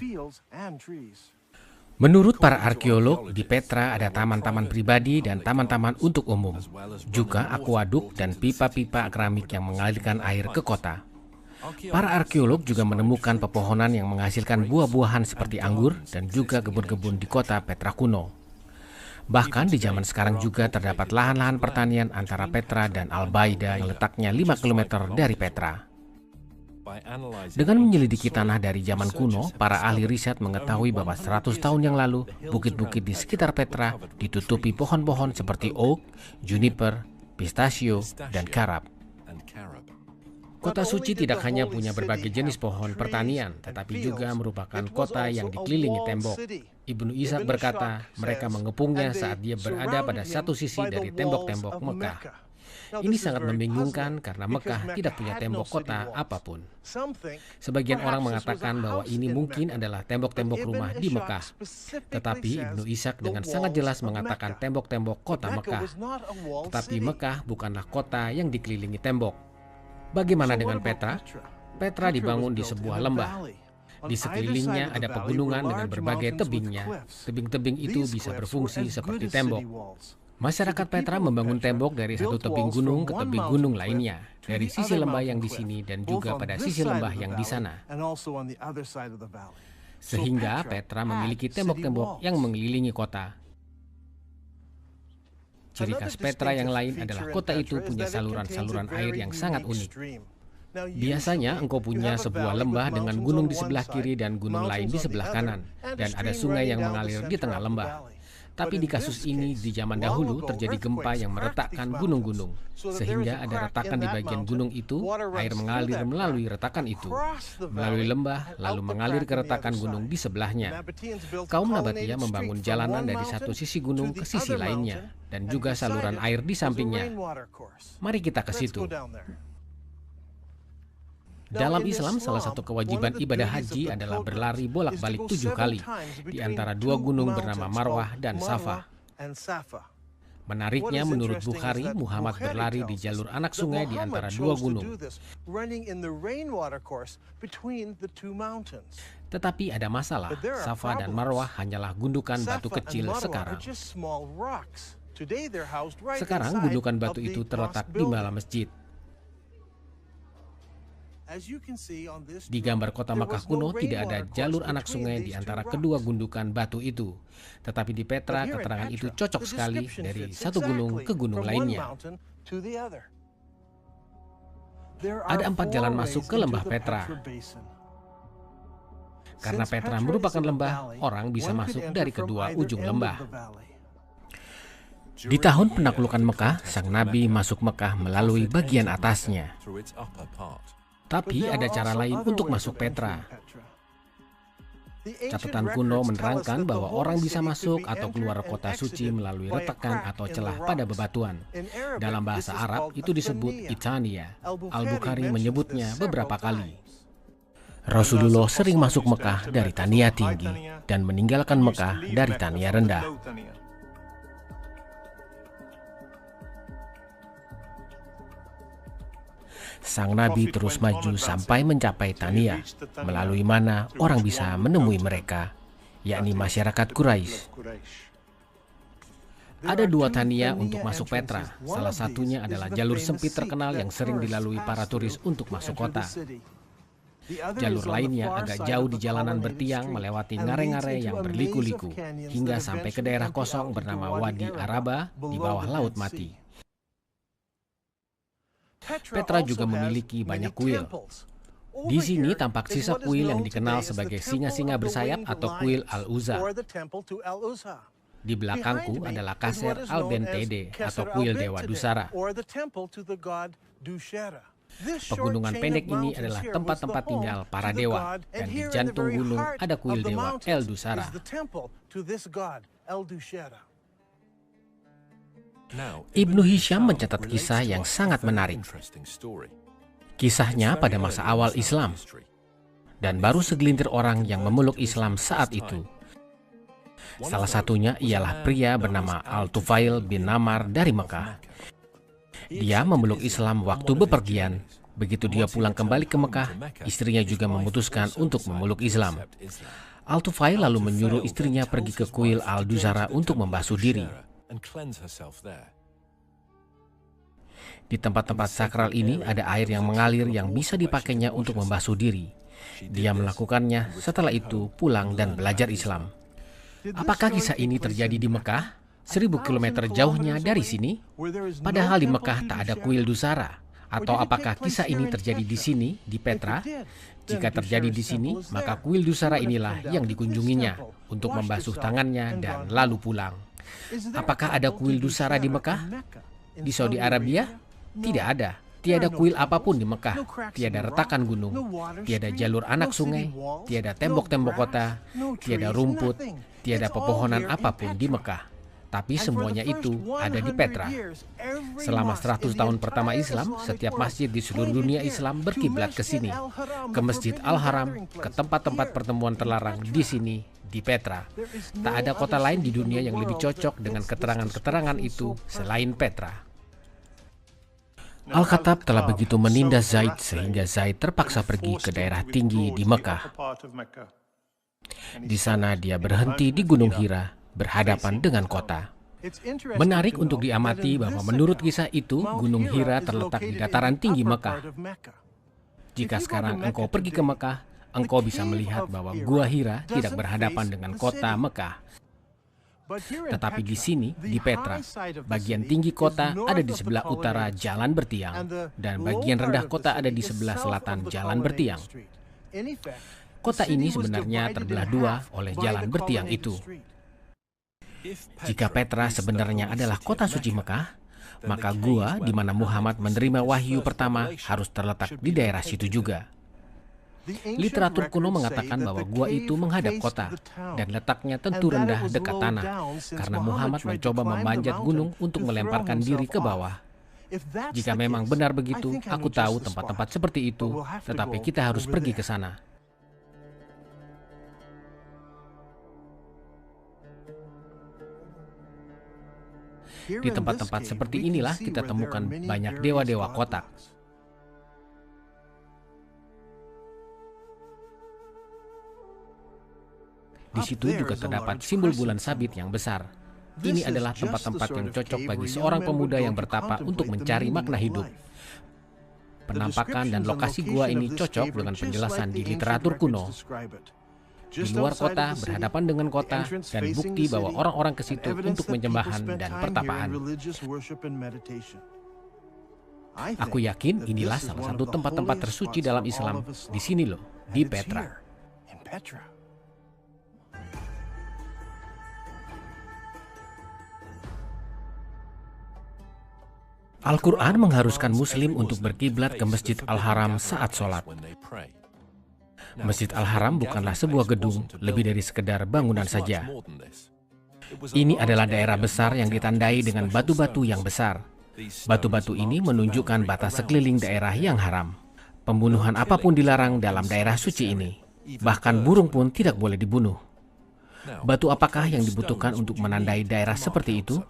Speaker 1: Menurut para arkeolog, di Petra ada taman-taman pribadi dan taman-taman untuk umum. Juga akuaduk dan pipa-pipa keramik yang mengalirkan air ke kota. Para arkeolog juga menemukan pepohonan yang menghasilkan buah-buahan seperti anggur dan juga kebun-kebun di kota Petra kuno. Bahkan di zaman sekarang juga terdapat lahan-lahan pertanian antara Petra dan Al-Baida yang letaknya 5 km dari Petra. Dengan menyelidiki tanah dari zaman kuno, para ahli riset mengetahui bahwa 100 tahun yang lalu, bukit-bukit di sekitar Petra ditutupi pohon-pohon seperti oak, juniper, pistachio, dan karab. Kota suci tidak hanya punya berbagai jenis pohon pertanian, tetapi juga merupakan kota yang dikelilingi tembok. Ibnu Ishaq berkata, mereka mengepungnya saat dia berada pada satu sisi dari tembok-tembok Mekah. Ini sangat membingungkan karena Mekah tidak punya tembok kota apapun. Sebagian orang mengatakan bahwa ini mungkin adalah tembok-tembok rumah di Mekah. Tetapi Ibnu Ishaq dengan sangat jelas mengatakan tembok-tembok kota Mekah. Tetapi Mekah bukanlah kota yang dikelilingi tembok. Bagaimana dengan Petra? Petra dibangun di sebuah lembah. Di sekelilingnya ada pegunungan dengan berbagai tebingnya. Tebing-tebing itu bisa berfungsi seperti tembok. Masyarakat Petra membangun tembok dari satu tebing gunung ke tebing gunung lainnya, dari sisi lembah yang di sini dan juga pada sisi lembah yang di sana. Sehingga Petra memiliki tembok-tembok yang mengelilingi kota. Ciri khas Petra yang lain adalah kota itu punya saluran-saluran air yang sangat unik. Biasanya engkau punya sebuah lembah dengan gunung di sebelah kiri dan gunung lain di sebelah kanan, dan ada sungai yang mengalir di tengah lembah. Tapi di kasus ini di zaman dahulu terjadi gempa yang meretakkan gunung-gunung, sehingga ada retakan di bagian gunung itu, air mengalir melalui retakan itu, melalui lembah, lalu mengalir ke retakan gunung di sebelahnya. Kaum Nabatiyah membangun jalanan dari satu sisi gunung ke sisi lainnya, dan juga saluran air di sampingnya. Mari kita ke situ. Dalam Islam, salah satu kewajiban ibadah haji adalah berlari bolak-balik 7 kali di antara dua gunung bernama Marwah dan Safa. Menariknya, menurut Bukhari, Muhammad berlari di jalur anak sungai di antara dua gunung. Tetapi ada masalah, Safa dan Marwah hanyalah gundukan batu kecil sekarang. Sekarang gundukan batu itu terletak di dalam masjid. Di gambar kota Mekah kuno tidak ada jalur anak sungai di antara kedua gundukan batu itu. Tetapi di Petra, keterangan itu cocok sekali dari satu gunung ke gunung lainnya. Ada 4 jalan masuk ke lembah Petra. Karena Petra merupakan lembah, orang bisa masuk dari kedua ujung lembah. Di tahun penaklukan Mekah, sang Nabi masuk Mekah melalui bagian atasnya. Tapi ada cara lain untuk masuk Petra. Catatan kuno menerangkan bahwa orang bisa masuk atau keluar kota suci melalui retakan atau celah pada bebatuan. Dalam bahasa Arab itu disebut Itania. Al-Bukhari menyebutnya beberapa kali. Rasulullah sering masuk Mekah dari Tania tinggi dan meninggalkan Mekah dari Tania rendah. Sang Nabi terus maju sampai mencapai Tania, melalui mana orang bisa menemui mereka, yakni masyarakat Quraisy. Ada 2 Tania untuk masuk Petra. Salah satunya adalah jalur sempit terkenal yang sering dilalui para turis untuk masuk kota. Jalur lainnya agak jauh di jalanan bertiang melewati ngare-ngare yang berliku-liku, hingga sampai ke daerah kosong bernama Wadi Araba di bawah Laut Mati. Petra juga memiliki banyak kuil. Di sini tampak sisa kuil yang dikenal sebagai singa-singa bersayap atau kuil Al-Uzza. Di belakangku adalah Kaser Al-Bentede atau kuil Dewa Dusara. Pegunungan pendek ini adalah tempat-tempat tinggal para dewa, dan di jantung gunung ada kuil Dewa El Dusara. Ibnu Hisham mencatat kisah yang sangat menarik. Kisahnya pada masa awal Islam, dan baru segelintir orang yang memeluk Islam saat itu. Salah satunya ialah pria bernama Al-Tufail bin Namar dari Mekah. Dia memeluk Islam waktu bepergian. Begitu dia pulang kembali ke Mekah, istrinya juga memutuskan untuk memeluk Islam. Al-Tufail lalu menyuruh istrinya pergi ke kuil Al-Dusara untuk membasuh diri. Di tempat-tempat sakral ini ada air yang mengalir yang bisa dipakainya untuk membasuh diri. Dia melakukannya, setelah itu pulang dan belajar Islam. Apakah kisah ini terjadi di Mekah? 1000 km jauhnya dari sini? Padahal di Mekah tak ada kuil Dusara. Atau apakah kisah ini terjadi di sini, di Petra? Jika terjadi di sini, maka kuil Dusara inilah yang dikunjunginya untuk membasuh tangannya dan lalu pulang. Apakah ada kuil Dusara di Mekah? Di Saudi Arabia? Tidak ada. Tiada kuil apapun di Mekah. Tiada retakan gunung. Tiada jalur anak sungai. Tiada tembok-tembok kota. Tiada rumput. Tiada pepohonan apapun di Mekah. Tapi semuanya itu ada di Petra. Selama 100 tahun pertama Islam, setiap masjid di seluruh dunia Islam berkiblat ke sini. Ke Masjid Al-Haram, ke tempat-tempat pertemuan terlarang di sini, di Petra. Tak ada kota lain di dunia yang lebih cocok dengan keterangan-keterangan itu selain Petra. Al-Khattab telah begitu menindas Zaid sehingga Zaid terpaksa pergi ke daerah tinggi di Mekah. Di sana dia berhenti di Gunung Hira, berhadapan dengan kota. Menarik untuk diamati bahwa menurut kisah itu, Gunung Hira terletak di dataran tinggi Mekah. Jika sekarang engkau pergi ke Mekah, engkau bisa melihat bahwa Gua Hira tidak berhadapan dengan kota Mekah. Tetapi di sini, di Petra, bagian tinggi kota ada di sebelah utara jalan bertiang, dan bagian rendah kota ada di sebelah selatan jalan bertiang. Kota ini sebenarnya terbelah 2 oleh jalan bertiang itu. Jika Petra sebenarnya adalah kota suci Mekah, maka gua di mana Muhammad menerima wahyu pertama harus terletak di daerah situ juga. Literatur kuno mengatakan bahwa gua itu menghadap kota dan letaknya tentu rendah dekat tanah karena Muhammad mencoba memanjat gunung untuk melemparkan diri ke bawah. Jika memang benar begitu, aku tahu tempat-tempat seperti itu, tetapi kita harus pergi ke sana. Di tempat-tempat seperti inilah kita temukan banyak dewa-dewa kotak. Di situ juga terdapat simbol bulan sabit yang besar. Ini adalah tempat-tempat yang cocok bagi seorang pemuda yang bertapa untuk mencari makna hidup. Penampakan dan lokasi gua ini cocok dengan penjelasan di literatur kuno. Di luar kota, berhadapan dengan kota, dan bukti bahwa orang-orang ke situ untuk penyembahan dan pertapaan. Aku yakin inilah salah satu tempat-tempat tersuci dalam Islam di sini loh, di Petra. Al-Quran mengharuskan Muslim untuk berkiblat ke Masjid Al-Haram saat sholat. Masjid Al-Haram bukanlah sebuah gedung, lebih dari sekedar bangunan saja. Ini adalah daerah besar yang ditandai dengan batu-batu yang besar. Batu-batu ini menunjukkan batas sekeliling daerah yang haram. Pembunuhan apapun dilarang dalam daerah suci ini. Bahkan burung pun tidak boleh dibunuh. Batu apakah yang dibutuhkan untuk menandai daerah seperti itu?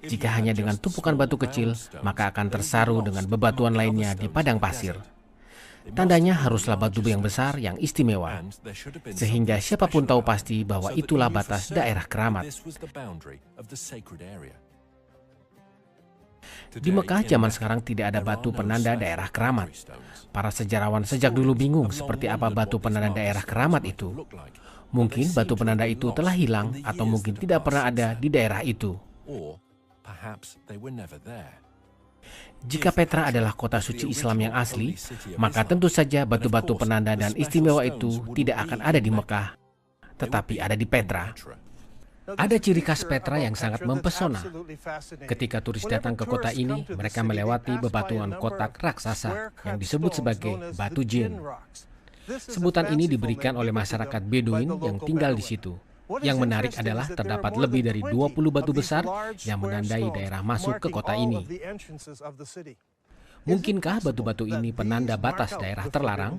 Speaker 1: Jika hanya dengan tumpukan batu kecil, maka akan tersaru dengan bebatuan lainnya di padang pasir. Tandanya haruslah batu yang besar yang istimewa, sehingga siapapun tahu pasti bahwa itulah batas daerah keramat. Di Mekah zaman sekarang tidak ada batu penanda daerah keramat. Para sejarawan sejak dulu bingung seperti apa batu penanda daerah keramat itu. Mungkin batu penanda itu telah hilang atau mungkin tidak pernah ada di daerah itu. Jika Petra adalah kota suci Islam yang asli, maka tentu saja batu-batu penanda dan istimewa itu tidak akan ada di Mekah, tetapi ada di Petra. Ada ciri khas Petra yang sangat mempesona. Ketika turis datang ke kota ini, mereka melewati bebatuan kotak raksasa yang disebut sebagai batu jin. Sebutan ini diberikan oleh masyarakat Beduin yang tinggal di situ. Yang menarik adalah terdapat lebih dari 20 batu besar yang menandai daerah masuk ke kota ini. Mungkinkah batu-batu ini penanda batas daerah terlarang?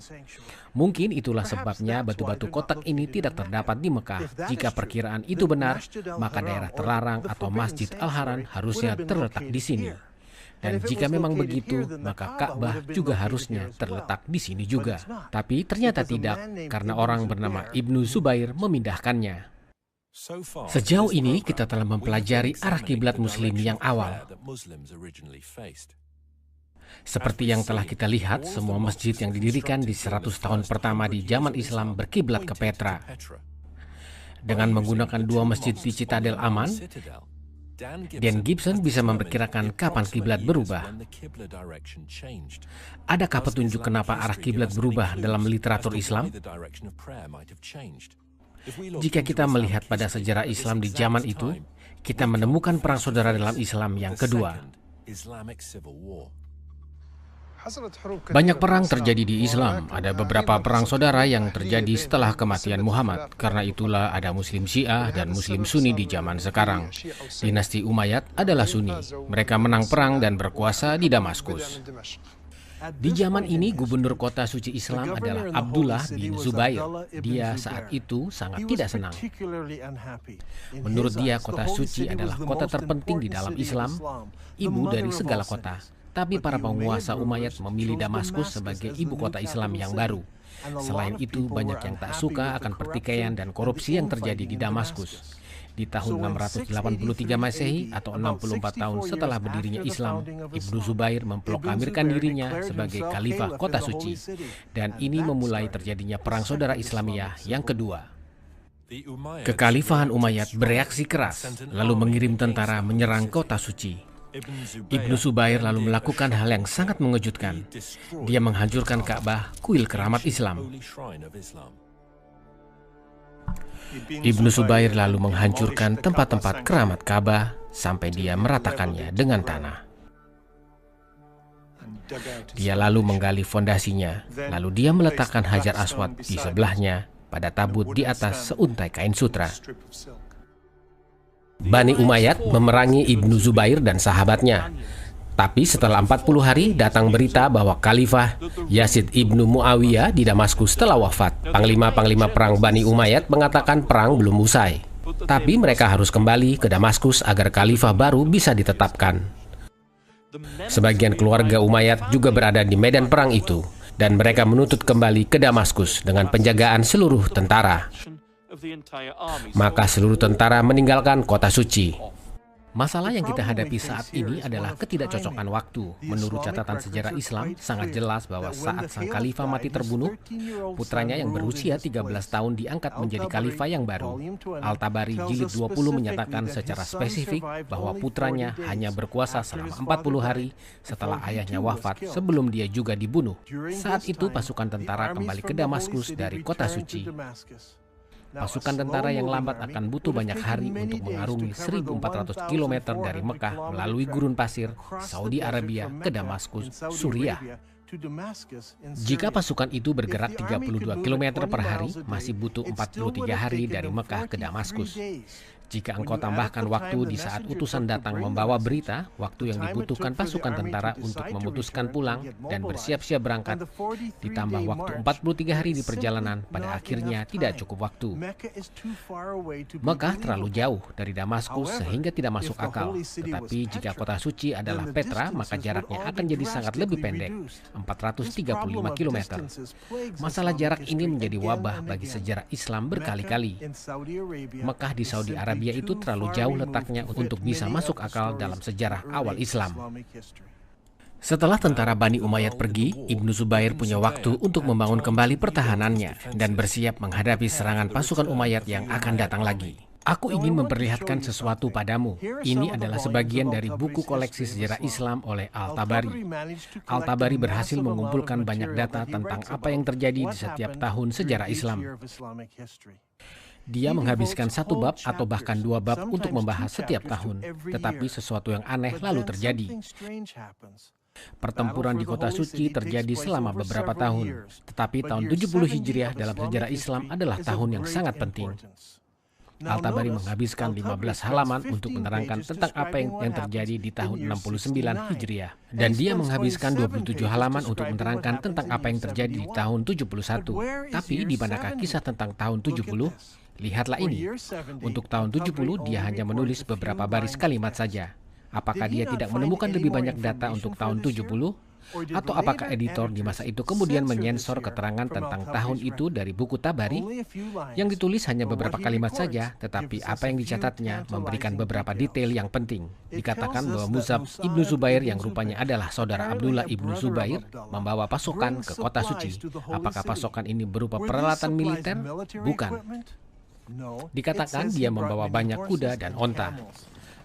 Speaker 1: Mungkin itulah sebabnya batu-batu kotak ini tidak terdapat di Mekah. Jika perkiraan itu benar, maka daerah terlarang atau Masjid Al-Haram harusnya terletak di sini. Dan jika memang begitu, maka Ka'bah juga harusnya terletak di sini juga. Tapi ternyata tidak, karena orang bernama Ibnu Zubair memindahkannya. Sejauh ini kita telah mempelajari arah kiblat Muslim yang awal. Seperti yang telah kita lihat, semua masjid yang didirikan di 100 tahun pertama di zaman Islam berkiblat ke Petra. Dengan menggunakan dua masjid di Citadel aman, Dan Gibson bisa memperkirakan kapan kiblat berubah. Adakah petunjuk kenapa arah kiblat berubah dalam literatur Islam? Jika kita melihat pada sejarah Islam di zaman itu, kita menemukan perang saudara dalam Islam yang kedua. Banyak perang terjadi di Islam. Ada beberapa perang saudara yang terjadi setelah kematian Muhammad. Karena itulah ada Muslim Syiah dan Muslim Sunni di zaman sekarang. Dinasti Umayyad adalah Sunni. Mereka menang perang dan berkuasa di Damaskus. Di zaman ini gubernur kota suci Islam adalah Abdullah bin Zubair. Dia saat itu sangat tidak senang. Menurut dia kota suci adalah kota terpenting di dalam Islam, ibu dari segala kota. Tapi para penguasa Umayyad memilih Damaskus sebagai ibu kota Islam yang baru. Selain itu banyak yang tak suka akan pertikaian dan korupsi yang terjadi di Damaskus. Di tahun 683 Masehi atau 64 tahun setelah berdirinya Islam, Ibnu Zubair memproklamirkan dirinya sebagai khalifah kota suci. Dan ini memulai terjadinya perang saudara Islamiyah yang kedua. Kekhalifahan Umayyad bereaksi keras, lalu mengirim tentara menyerang kota suci. Ibnu Zubair lalu melakukan hal yang sangat mengejutkan. Dia menghancurkan Ka'bah, kuil keramat Islam. Ibnu Zubair lalu menghancurkan tempat-tempat keramat Ka'bah sampai dia meratakannya dengan tanah. Dia lalu menggali fondasinya, lalu dia meletakkan Hajar Aswad di sebelahnya pada tabut di atas seuntai kain sutra. Bani Umayyad memerangi Ibnu Zubair dan sahabatnya. Tapi setelah 40 hari datang berita bahwa Khalifah Yazid ibnu Muawiyah di Damaskus telah wafat. Panglima-panglima perang Bani Umayyad mengatakan perang belum usai. Tapi mereka harus kembali ke Damaskus agar khalifah baru bisa ditetapkan. Sebagian keluarga Umayyad juga berada di medan perang itu, dan mereka menuntut kembali ke Damaskus dengan penjagaan seluruh tentara. Maka seluruh tentara meninggalkan kota suci. Masalah yang kita hadapi saat ini adalah ketidakcocokan waktu. Menurut catatan sejarah Islam, sangat jelas bahwa saat sang khalifah mati terbunuh, putranya yang berusia 13 tahun diangkat menjadi khalifah yang baru. Al-Tabari jilid 20 menyatakan secara spesifik bahwa putranya hanya berkuasa selama 40 hari setelah ayahnya wafat sebelum dia juga dibunuh. Saat itu pasukan tentara kembali ke Damaskus dari kota suci. Pasukan tentara yang lambat akan butuh banyak hari untuk mengarungi 1.400 km dari Mekah melalui gurun pasir, Saudi Arabia ke Damaskus, Suriah. Jika pasukan itu bergerak 32 km per hari, masih butuh 43 hari dari Mekah ke Damaskus. Jika engkau tambahkan waktu di saat utusan datang membawa berita, waktu yang dibutuhkan pasukan tentara untuk memutuskan pulang dan bersiap-siap berangkat, ditambah waktu 43 hari di perjalanan, pada akhirnya tidak cukup waktu. Mekah terlalu jauh dari Damaskus sehingga tidak masuk akal. Tetapi jika kota suci adalah Petra, maka jaraknya akan jadi sangat lebih pendek, 435 km. Masalah jarak ini menjadi wabah bagi sejarah Islam berkali-kali. Mekah di Saudi Arabia itu terlalu jauh letaknya untuk bisa masuk akal dalam sejarah awal Islam. Setelah tentara Bani Umayyad pergi, Ibnu Zubair punya waktu untuk membangun kembali pertahanannya dan bersiap menghadapi serangan pasukan Umayyad yang akan datang lagi. Aku ingin memperlihatkan sesuatu padamu. Ini adalah sebagian dari buku koleksi sejarah Islam oleh Al-Tabari. Al-Tabari berhasil mengumpulkan banyak data tentang apa yang terjadi di setiap tahun sejarah Islam. Dia menghabiskan satu bab atau bahkan dua bab untuk membahas setiap tahun. Tetapi sesuatu yang aneh lalu terjadi. Pertempuran di kota suci terjadi selama beberapa tahun. Tetapi tahun 70 Hijriah dalam sejarah Islam adalah tahun yang sangat penting. Al-Tabari menghabiskan 15 halaman untuk menerangkan tentang apa yang terjadi di tahun 69 Hijriah. Dan dia menghabiskan 27 halaman untuk menerangkan tentang apa yang terjadi di tahun 71. Tapi di manakah kisah tentang tahun 70? Lihatlah ini. Untuk tahun 70 dia hanya menulis beberapa baris kalimat saja. Apakah dia tidak menemukan lebih banyak data untuk tahun 70? Atau apakah editor di masa itu kemudian menyensor keterangan tentang tahun itu dari buku Tabari? Yang ditulis hanya beberapa kalimat saja, tetapi apa yang dicatatnya memberikan beberapa detail yang penting. Dikatakan bahwa Mus'ab Ibnu Zubair yang rupanya adalah saudara Abdullah Ibnu Zubair membawa pasukan ke kota suci. Apakah pasukan ini berupa peralatan militer? Bukan. Dikatakan dia membawa banyak kuda dan onta.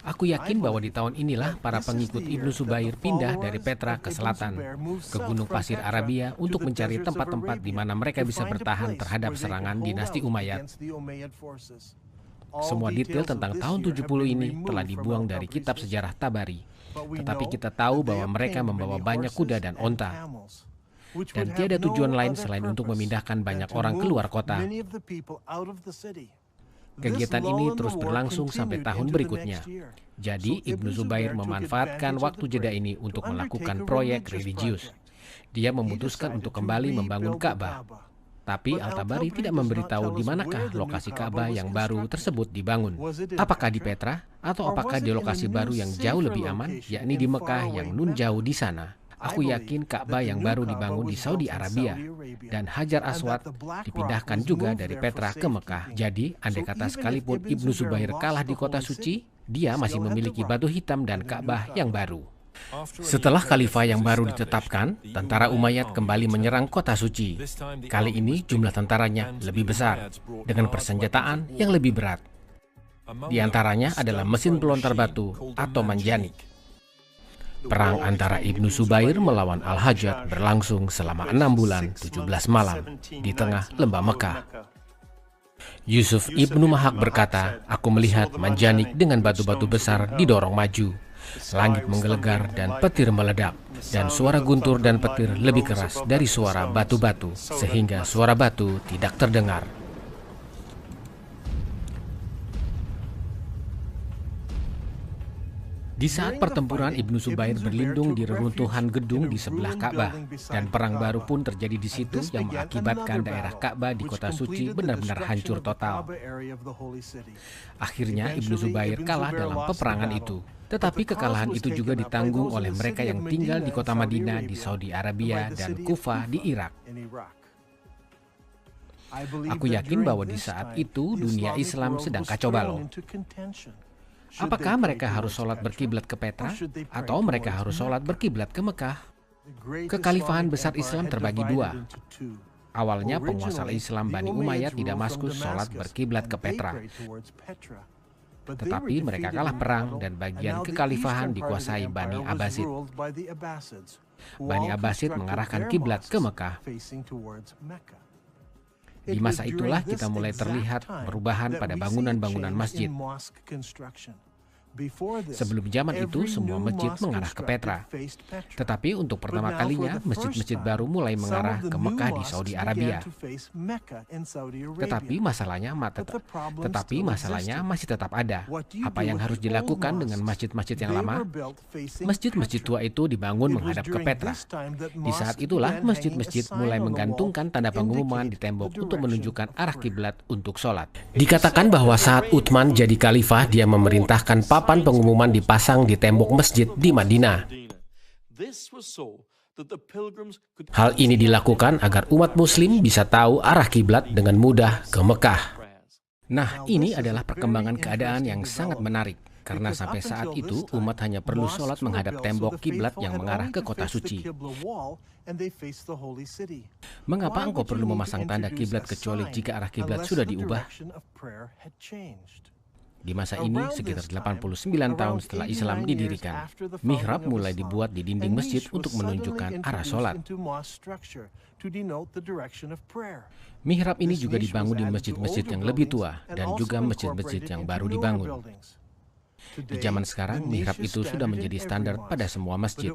Speaker 1: Aku yakin bahwa di tahun inilah para pengikut Ibnu Zubair pindah dari Petra ke selatan, ke Gunung Pasir Arabia untuk mencari tempat-tempat di mana mereka bisa bertahan terhadap serangan dinasti Umayyad. Semua detail tentang tahun 70 ini telah dibuang dari kitab sejarah Tabari. Tetapi kita tahu bahwa mereka membawa banyak kuda dan onta. Dan tiada tujuan lain selain untuk memindahkan banyak orang keluar kota. Kegiatan ini terus berlangsung sampai tahun berikutnya. Jadi, Ibnu Zubair memanfaatkan waktu jeda ini untuk melakukan proyek religius. Dia memutuskan untuk kembali membangun Ka'bah. Tapi Al-Tabari tidak memberitahu di manakah lokasi Ka'bah yang baru tersebut dibangun. Apakah di Petra atau apakah di lokasi baru yang jauh lebih aman, yakni di Mekah yang nun jauh di sana. Aku yakin Ka'bah yang baru dibangun di Saudi Arabia dan Hajar Aswad dipindahkan juga dari Petra ke Mekah. Jadi, andai kata sekalipun Ibnu Zubair kalah di kota suci, dia masih memiliki batu hitam dan Ka'bah yang baru. Setelah khalifah yang baru ditetapkan, tentara Umayyad kembali menyerang kota suci. Kali ini jumlah tentaranya lebih besar, dengan persenjataan yang lebih berat. Di antaranya adalah mesin pelontar batu atau manjanik. Perang antara Ibnu Zubair melawan Al-Hajjaj berlangsung selama 6 bulan 17 malam di tengah lembah Mekah. Yusuf Ibnu Mahak berkata, "Aku melihat manjanik dengan batu-batu besar didorong maju. Langit menggelegar dan petir meledak, dan suara guntur dan petir lebih keras dari suara batu-batu, sehingga suara batu tidak terdengar." Di saat pertempuran, Ibnu Zubair berlindung di reruntuhan gedung di sebelah Ka'bah, dan perang baru pun terjadi di situ yang mengakibatkan daerah Ka'bah di kota suci benar-benar hancur total. Akhirnya Ibnu Zubair kalah dalam peperangan itu. Tetapi kekalahan itu juga ditanggung oleh mereka yang tinggal di kota Madinah di Saudi Arabia dan Kufah di Irak. Aku yakin bahwa di saat itu dunia Islam sedang kacau balau. Apakah mereka harus sholat berkiblat ke Petra atau mereka harus sholat berkiblat ke Mekah? Kekhalifahan besar Islam terbagi dua. Awalnya penguasa Islam Bani Umayyad di Damaskus sholat berkiblat ke Petra. Tetapi mereka kalah perang dan bagian kekhalifahan dikuasai Bani Abbasid. Bani Abbasid mengarahkan kiblat ke Mekah. Di masa itulah kita mulai terlihat perubahan pada bangunan-bangunan masjid. Sebelum zaman itu, semua masjid mengarah ke Petra. Tetapi untuk pertama kalinya, masjid-masjid baru mulai mengarah ke Mekah di Saudi Arabia. Tetapi masalahnya masih tetap ada. Apa yang harus dilakukan dengan masjid-masjid yang lama? Masjid-masjid tua itu dibangun menghadap ke Petra. Di saat itulah, masjid-masjid mulai menggantungkan tanda pengumuman di tembok untuk menunjukkan arah kiblat untuk sholat. Dikatakan bahwa saat Utsman jadi khalifah, dia memerintahkan papan pengumuman dipasang di tembok masjid di Madinah. Hal ini dilakukan agar umat muslim bisa tahu arah kiblat dengan mudah ke Mekah. Nah, ini adalah perkembangan keadaan yang sangat menarik, karena sampai saat itu umat hanya perlu sholat menghadap tembok kiblat yang mengarah ke kota suci. Mengapa engkau perlu memasang tanda kiblat kecuali jika arah kiblat sudah diubah? Di masa ini, sekitar 89 tahun setelah Islam didirikan, mihrab mulai dibuat di dinding masjid untuk menunjukkan arah sholat. Mihrab ini juga dibangun di masjid-masjid yang lebih tua dan juga masjid-masjid yang baru dibangun. Di zaman sekarang, mihrab itu sudah menjadi standar pada semua masjid.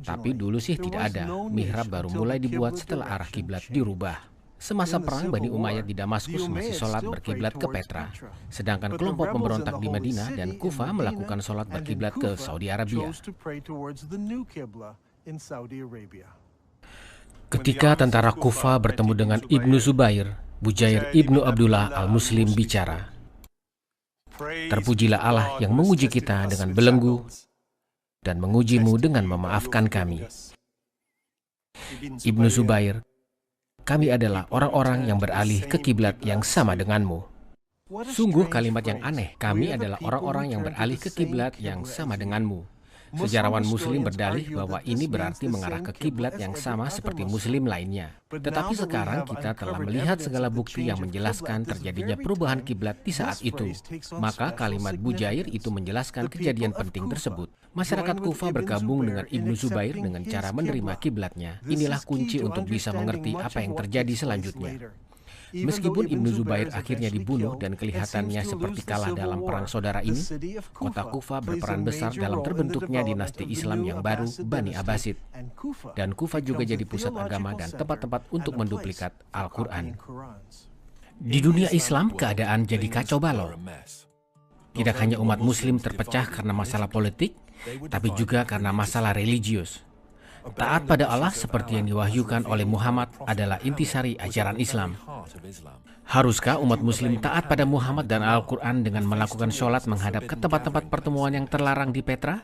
Speaker 1: Tapi dulu sih tidak ada. Mihrab baru mulai dibuat setelah arah kiblat dirubah. Semasa perang, Bani Umayyad di Damaskus masih sholat berkiblat ke Petra. Sedangkan kelompok pemberontak di Madinah dan Kufah melakukan sholat berkiblat ke Saudi Arabia. Ketika tentara Kufah bertemu dengan Ibnu Zubair, Bujair Ibnu Abdullah al-Muslim bicara, "Terpujilah Allah yang menguji kita dengan belenggu dan mengujimu dengan memaafkan kami." Ibnu Zubair, "Kami adalah orang-orang yang beralih ke kiblat yang sama denganmu." Sungguh kalimat yang aneh. Kami adalah orang-orang yang beralih ke kiblat yang sama denganmu. Sejarawan Muslim berdalih bahwa ini berarti mengarah ke kiblat yang sama seperti Muslim lainnya. Tetapi sekarang kita telah melihat segala bukti yang menjelaskan terjadinya perubahan kiblat di saat itu. Maka kalimat Bujair itu menjelaskan kejadian penting tersebut. Masyarakat Kufah bergabung dengan Ibnu Zubair dengan cara menerima kiblatnya. Inilah kunci untuk bisa mengerti apa yang terjadi selanjutnya. Meskipun Ibnu Zubair akhirnya dibunuh dan kelihatannya seperti kalah dalam perang saudara ini, kota Kufah berperan besar dalam terbentuknya dinasti Islam yang baru, Bani Abbasid. Dan Kufah juga jadi pusat agama dan tempat-tempat untuk menduplikat Al-Quran. Di dunia Islam, keadaan jadi kacau balau. Tidak hanya umat Muslim terpecah karena masalah politik, tapi juga karena masalah religius. Taat pada Allah seperti yang diwahyukan oleh Muhammad adalah intisari ajaran Islam. Haruskah umat muslim taat pada Muhammad dan Al-Quran dengan melakukan sholat menghadap ke tempat-tempat pertemuan yang terlarang di Petra?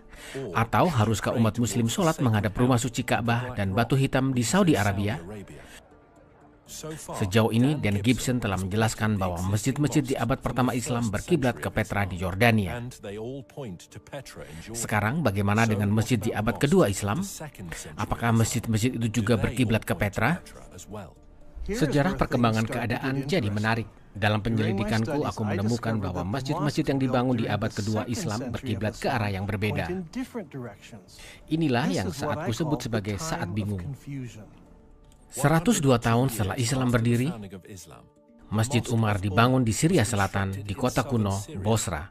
Speaker 1: Atau haruskah umat muslim sholat menghadap rumah suci Ka'bah dan Batu Hitam di Saudi Arabia? Sejauh ini, Dan Gibson telah menjelaskan bahwa masjid-masjid di abad pertama Islam berkiblat ke Petra di Yordania. Sekarang, bagaimana dengan masjid di abad kedua Islam? Apakah masjid-masjid itu juga berkiblat ke Petra? Sejarah perkembangan keadaan jadi menarik. Dalam penyelidikanku, aku menemukan bahwa masjid-masjid yang dibangun di abad kedua Islam berkiblat ke arah yang berbeda. Inilah yang saat kusebut sebagai saat bingung. 102 tahun setelah Islam berdiri, Masjid Umar dibangun di Syria Selatan di kota kuno Bosra.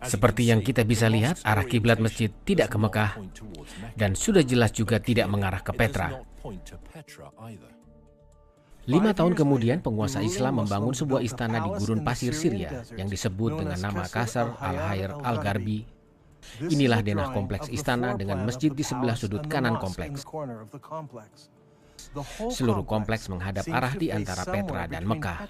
Speaker 1: Seperti yang kita bisa lihat, arah kiblat masjid tidak ke Mekah dan sudah jelas juga tidak mengarah ke Petra. 5 tahun kemudian, penguasa Islam membangun sebuah istana di gurun pasir Syria yang disebut dengan nama Qasr al-Hayr al-Gharbi. Inilah denah kompleks istana dengan masjid di sebelah sudut kanan kompleks. Seluruh kompleks menghadap arah di antara Petra dan Mekah.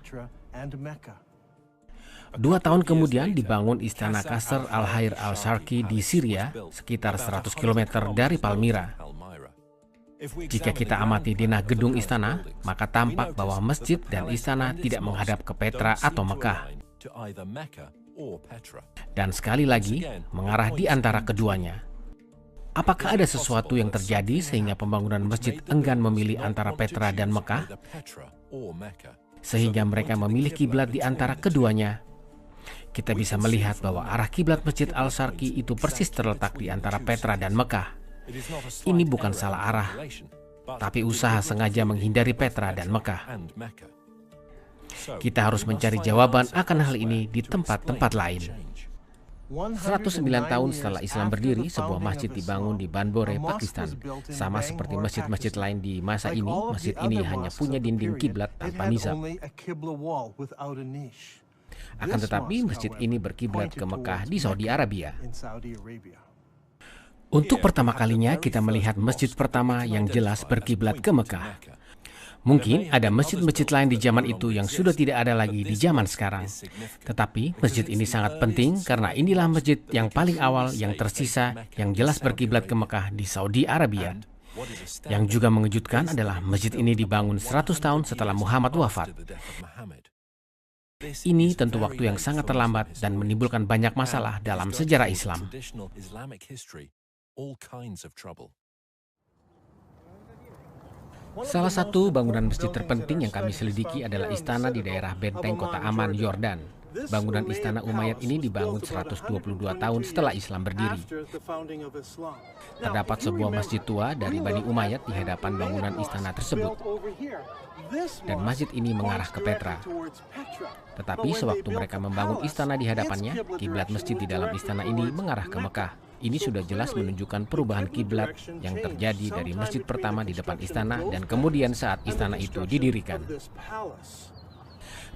Speaker 1: 2 tahun kemudian dibangun istana Qasr al-Hayr al-Sharqi di Syria, sekitar 100 km dari Palmyra. Jika kita amati denah gedung istana, maka tampak bahwa masjid dan istana tidak menghadap ke Petra atau Mekah. Dan sekali lagi, mengarah di antara keduanya. Apakah ada sesuatu yang terjadi sehingga pembangunan masjid enggan memilih antara Petra dan Mekah? Sehingga mereka memilih kiblat di antara keduanya. Kita bisa melihat bahwa arah kiblat Masjid Al-Sharqi itu persis terletak di antara Petra dan Mekah. Ini bukan salah arah, tapi usaha sengaja menghindari Petra dan Mekah. Kita harus mencari jawaban akan hal ini di tempat-tempat lain. 109 tahun setelah Islam berdiri, sebuah masjid dibangun di Banbore, Pakistan. Sama seperti masjid-masjid lain di masa ini, masjid ini hanya punya dinding kiblat tanpa nizam. Akan tetapi, masjid ini berkiblat ke Mekah di Saudi Arabia. Untuk pertama kalinya kita melihat masjid pertama yang jelas berkiblat ke Mekah. Mungkin ada masjid-masjid lain di zaman itu yang sudah tidak ada lagi di zaman sekarang. Tetapi masjid ini sangat penting karena inilah masjid yang paling awal yang tersisa yang jelas berkiblat ke Mekah di Saudi Arabia. Yang juga mengejutkan adalah masjid ini dibangun 100 tahun setelah Muhammad wafat. Ini tentu waktu yang sangat terlambat dan menimbulkan banyak masalah dalam sejarah Islam. Salah satu bangunan masjid terpenting yang kami selidiki adalah istana di daerah benteng kota Aman, Yordan. Bangunan istana Umayyad ini dibangun 122 tahun setelah Islam berdiri. Terdapat sebuah masjid tua dari Bani Umayyad di hadapan bangunan istana tersebut. Dan masjid ini mengarah ke Petra. Tetapi sewaktu mereka membangun istana di hadapannya, kiblat masjid di dalam istana ini mengarah ke Mekah. Ini sudah jelas menunjukkan perubahan kiblat yang terjadi dari masjid pertama di depan istana dan kemudian saat istana itu didirikan.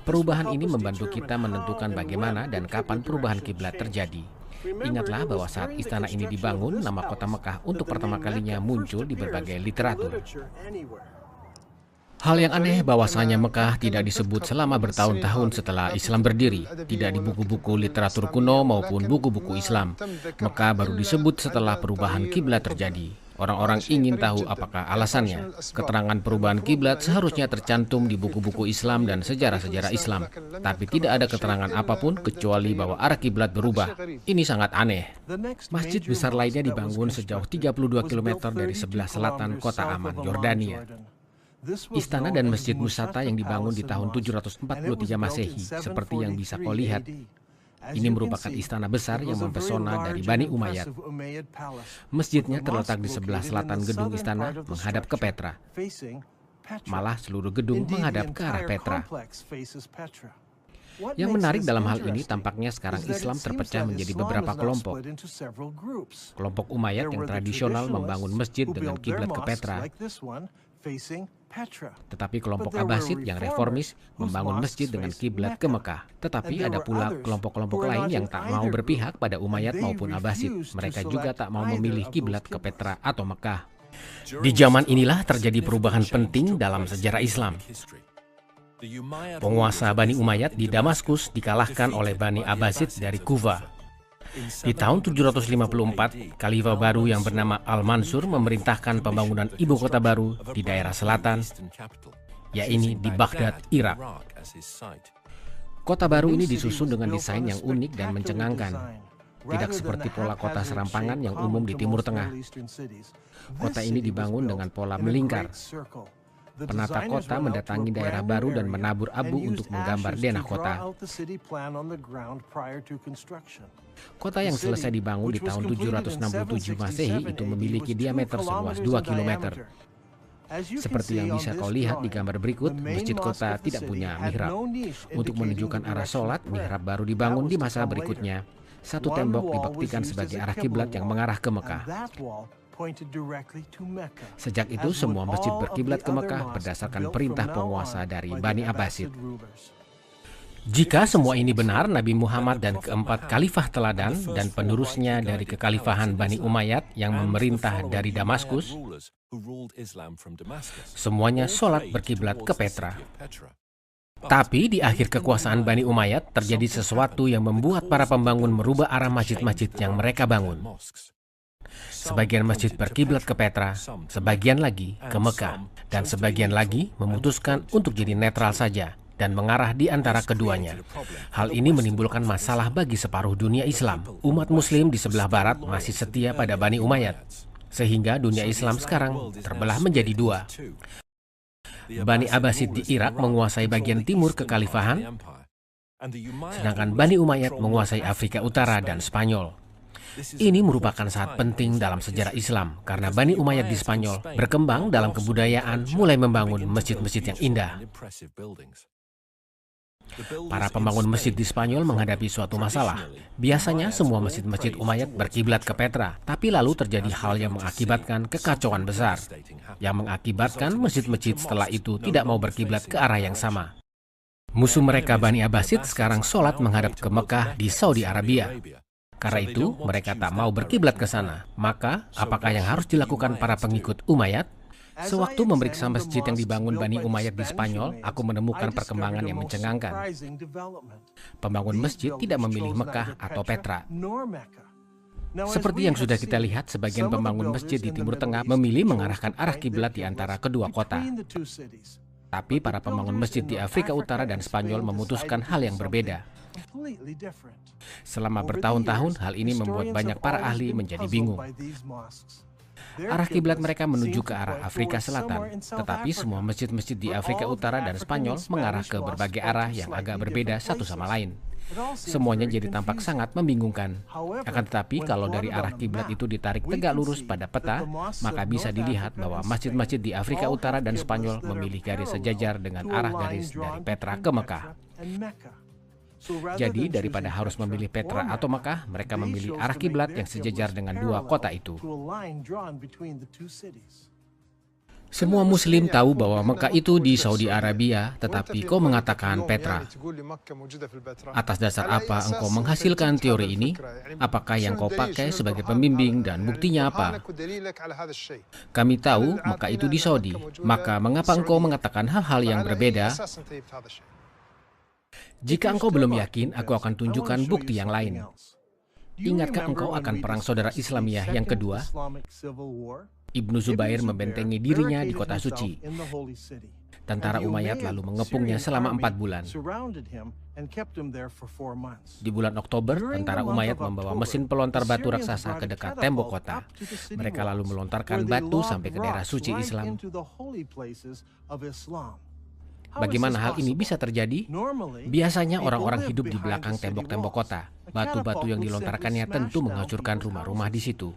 Speaker 1: Perubahan ini membantu kita menentukan bagaimana dan kapan perubahan kiblat terjadi. Ingatlah bahwa saat istana ini dibangun, nama kota Mekah untuk pertama kalinya muncul di berbagai literatur. Hal yang aneh bahwasanya Mekah tidak disebut selama bertahun-tahun setelah Islam berdiri, tidak di buku-buku literatur kuno maupun buku-buku Islam. Mekah baru disebut setelah perubahan kiblat terjadi. Orang-orang ingin tahu apakah alasannya. Keterangan perubahan kiblat seharusnya tercantum di buku-buku Islam dan sejarah-sejarah Islam, tapi tidak ada keterangan apapun kecuali bahwa arah kiblat berubah. Ini sangat aneh. Masjid besar lainnya dibangun sejauh 32 km dari sebelah selatan kota Aman, Yordania. Istana dan Masjid Musata yang dibangun di tahun 743 Masehi, seperti yang bisa kau lihat. Ini merupakan istana besar yang mempesona dari Bani Umayyad. Masjidnya terletak di sebelah selatan gedung istana menghadap ke Petra. Malah seluruh gedung menghadap ke arah Petra. Yang menarik dalam hal ini tampaknya sekarang Islam terpecah menjadi beberapa kelompok. Kelompok Umayyad yang tradisional membangun masjid dengan kiblat ke Petra. Tetapi kelompok Abbasid yang reformis membangun masjid dengan kiblat ke Mekah. Tetapi ada pula kelompok-kelompok lain yang tak mau berpihak pada Umayyad maupun Abbasid. Mereka juga tak mau memilih kiblat ke Petra atau Mekah. Di zaman inilah terjadi perubahan penting dalam sejarah Islam. Penguasa Bani Umayyad di Damaskus dikalahkan oleh Bani Abbasid dari Kufa. Di tahun 754, Khalifah baru yang bernama Al-Mansur memerintahkan pembangunan ibu kota baru di daerah selatan, yaitu di Baghdad, Irak. Kota baru ini disusun dengan desain yang unik dan mencengangkan, tidak seperti pola kota serampangan yang umum di Timur Tengah. Kota ini dibangun dengan pola melingkar. Penata kota mendatangi daerah baru dan menabur abu untuk menggambar denah kota. Kota yang selesai dibangun di tahun 767 Masehi itu memiliki diameter seluas 2 km. Seperti yang bisa kau lihat di gambar berikut, masjid kota tidak punya mihrab. Untuk menunjukkan arah sholat, mihrab baru dibangun di masa berikutnya. Satu tembok dibuktikan sebagai arah kiblat yang mengarah ke Mekah. Sejak itu semua masjid berkiblat ke Mekah berdasarkan perintah penguasa dari Bani Abbasid. Jika semua ini benar, Nabi Muhammad dan keempat khalifah teladan dan penerusnya dari kekhalifahan Bani Umayyad yang memerintah dari Damaskus, semuanya sholat berkiblat ke Petra. Tapi di akhir kekuasaan Bani Umayyad terjadi sesuatu yang membuat para pembangun merubah arah masjid-masjid yang mereka bangun. Sebagian masjid berkiblat ke Petra, sebagian lagi ke Mekah, dan sebagian lagi memutuskan untuk jadi netral saja dan mengarah di antara keduanya. Hal ini menimbulkan masalah bagi separuh dunia Islam. Umat Muslim di sebelah barat masih setia pada Bani Umayyad, sehingga dunia Islam sekarang terbelah menjadi dua. Bani Abbasid di Irak menguasai bagian timur kekhalifahan, sedangkan Bani Umayyad menguasai Afrika Utara dan Spanyol. Ini merupakan saat penting dalam sejarah Islam karena Bani Umayyad di Spanyol berkembang dalam kebudayaan, mulai membangun masjid-masjid yang indah. Para pembangun masjid di Spanyol menghadapi suatu masalah. Biasanya semua masjid-masjid Umayyad berkiblat ke Petra, tapi lalu terjadi hal yang mengakibatkan kekacauan besar, yang mengakibatkan masjid-masjid setelah itu tidak mau berkiblat ke arah yang sama. Musuh mereka Bani Abbasid sekarang sholat menghadap ke Mekah di Saudi Arabia. Karena itu, mereka tak mau berkiblat ke sana. Maka, apakah yang harus dilakukan para pengikut Umayyad? Sewaktu memeriksa masjid yang dibangun Bani Umayyad di Spanyol, aku menemukan perkembangan yang mencengangkan. Pembangun masjid tidak memilih Mekah atau Petra. Seperti yang sudah kita lihat, sebagian pembangun masjid di Timur Tengah memilih mengarahkan arah kiblat di antara kedua kota. Tapi para pembangun masjid di Afrika Utara dan Spanyol memutuskan hal yang berbeda. Selama bertahun-tahun, hal ini membuat banyak para ahli menjadi bingung. Arah kiblat mereka menuju ke arah Afrika Selatan, tetapi semua masjid-masjid di Afrika Utara dan Spanyol mengarah ke berbagai arah yang agak berbeda satu sama lain. Semuanya jadi tampak sangat membingungkan. Akan tetapi, kalau dari arah kiblat itu ditarik tegak lurus pada peta, maka bisa dilihat bahwa masjid-masjid di Afrika Utara dan Spanyol memilih garis sejajar dengan arah garis dari Petra ke Mekah. Jadi, daripada harus memilih Petra atau Mekah, mereka memilih arah kiblat yang sejajar dengan dua kota itu. Semua Muslim tahu bahwa Mekah itu di Saudi Arabia, tetapi kau mengatakan Petra. Atas dasar apa engkau menghasilkan teori ini? Apakah yang kau pakai sebagai pembimbing dan buktinya apa? Kami tahu Mekah itu di Saudi, maka mengapa engkau mengatakan hal-hal yang berbeda? Jika engkau belum yakin, aku akan tunjukkan bukti yang lain. Ingatkah engkau akan perang saudara Islamiyah yang kedua? Ibnu Zubair membentengi dirinya di kota suci. Tentara Umayyad lalu mengepungnya selama 4 bulan. Di bulan Oktober, tentara Umayyad membawa mesin pelontar batu raksasa ke dekat tembok kota. Mereka lalu melontarkan batu sampai ke daerah suci Islam. Bagaimana hal ini bisa terjadi? Biasanya orang-orang hidup di belakang tembok-tembok kota. Batu-batu yang dilontarkannya tentu menghancurkan rumah-rumah di situ.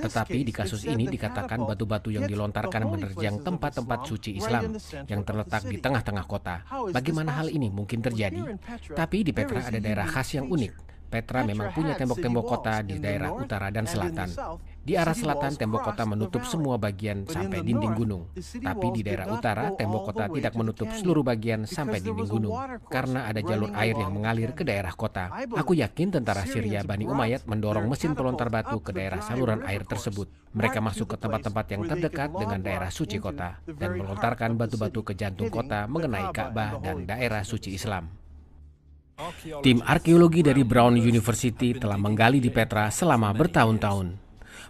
Speaker 1: Tetapi di kasus ini dikatakan batu-batu yang dilontarkan menerjang tempat-tempat suci Islam yang terletak di tengah-tengah kota. Bagaimana hal ini mungkin terjadi? Tapi di Petra ada daerah khas yang unik. Petra memang punya tembok-tembok kota di daerah utara dan selatan. Di arah selatan, tembok kota menutup semua bagian sampai dinding gunung. Tapi di daerah utara, tembok kota tidak menutup seluruh bagian sampai dinding gunung, karena ada jalur air yang mengalir ke daerah kota. Aku yakin tentara Syria Bani Umayyad mendorong mesin pelontar batu ke daerah saluran air tersebut. Mereka masuk ke tempat-tempat yang terdekat dengan daerah suci kota, dan melontarkan batu-batu ke jantung kota mengenai Ka'bah dan daerah suci Islam. Tim arkeologi dari Brown University telah menggali di Petra selama bertahun-tahun.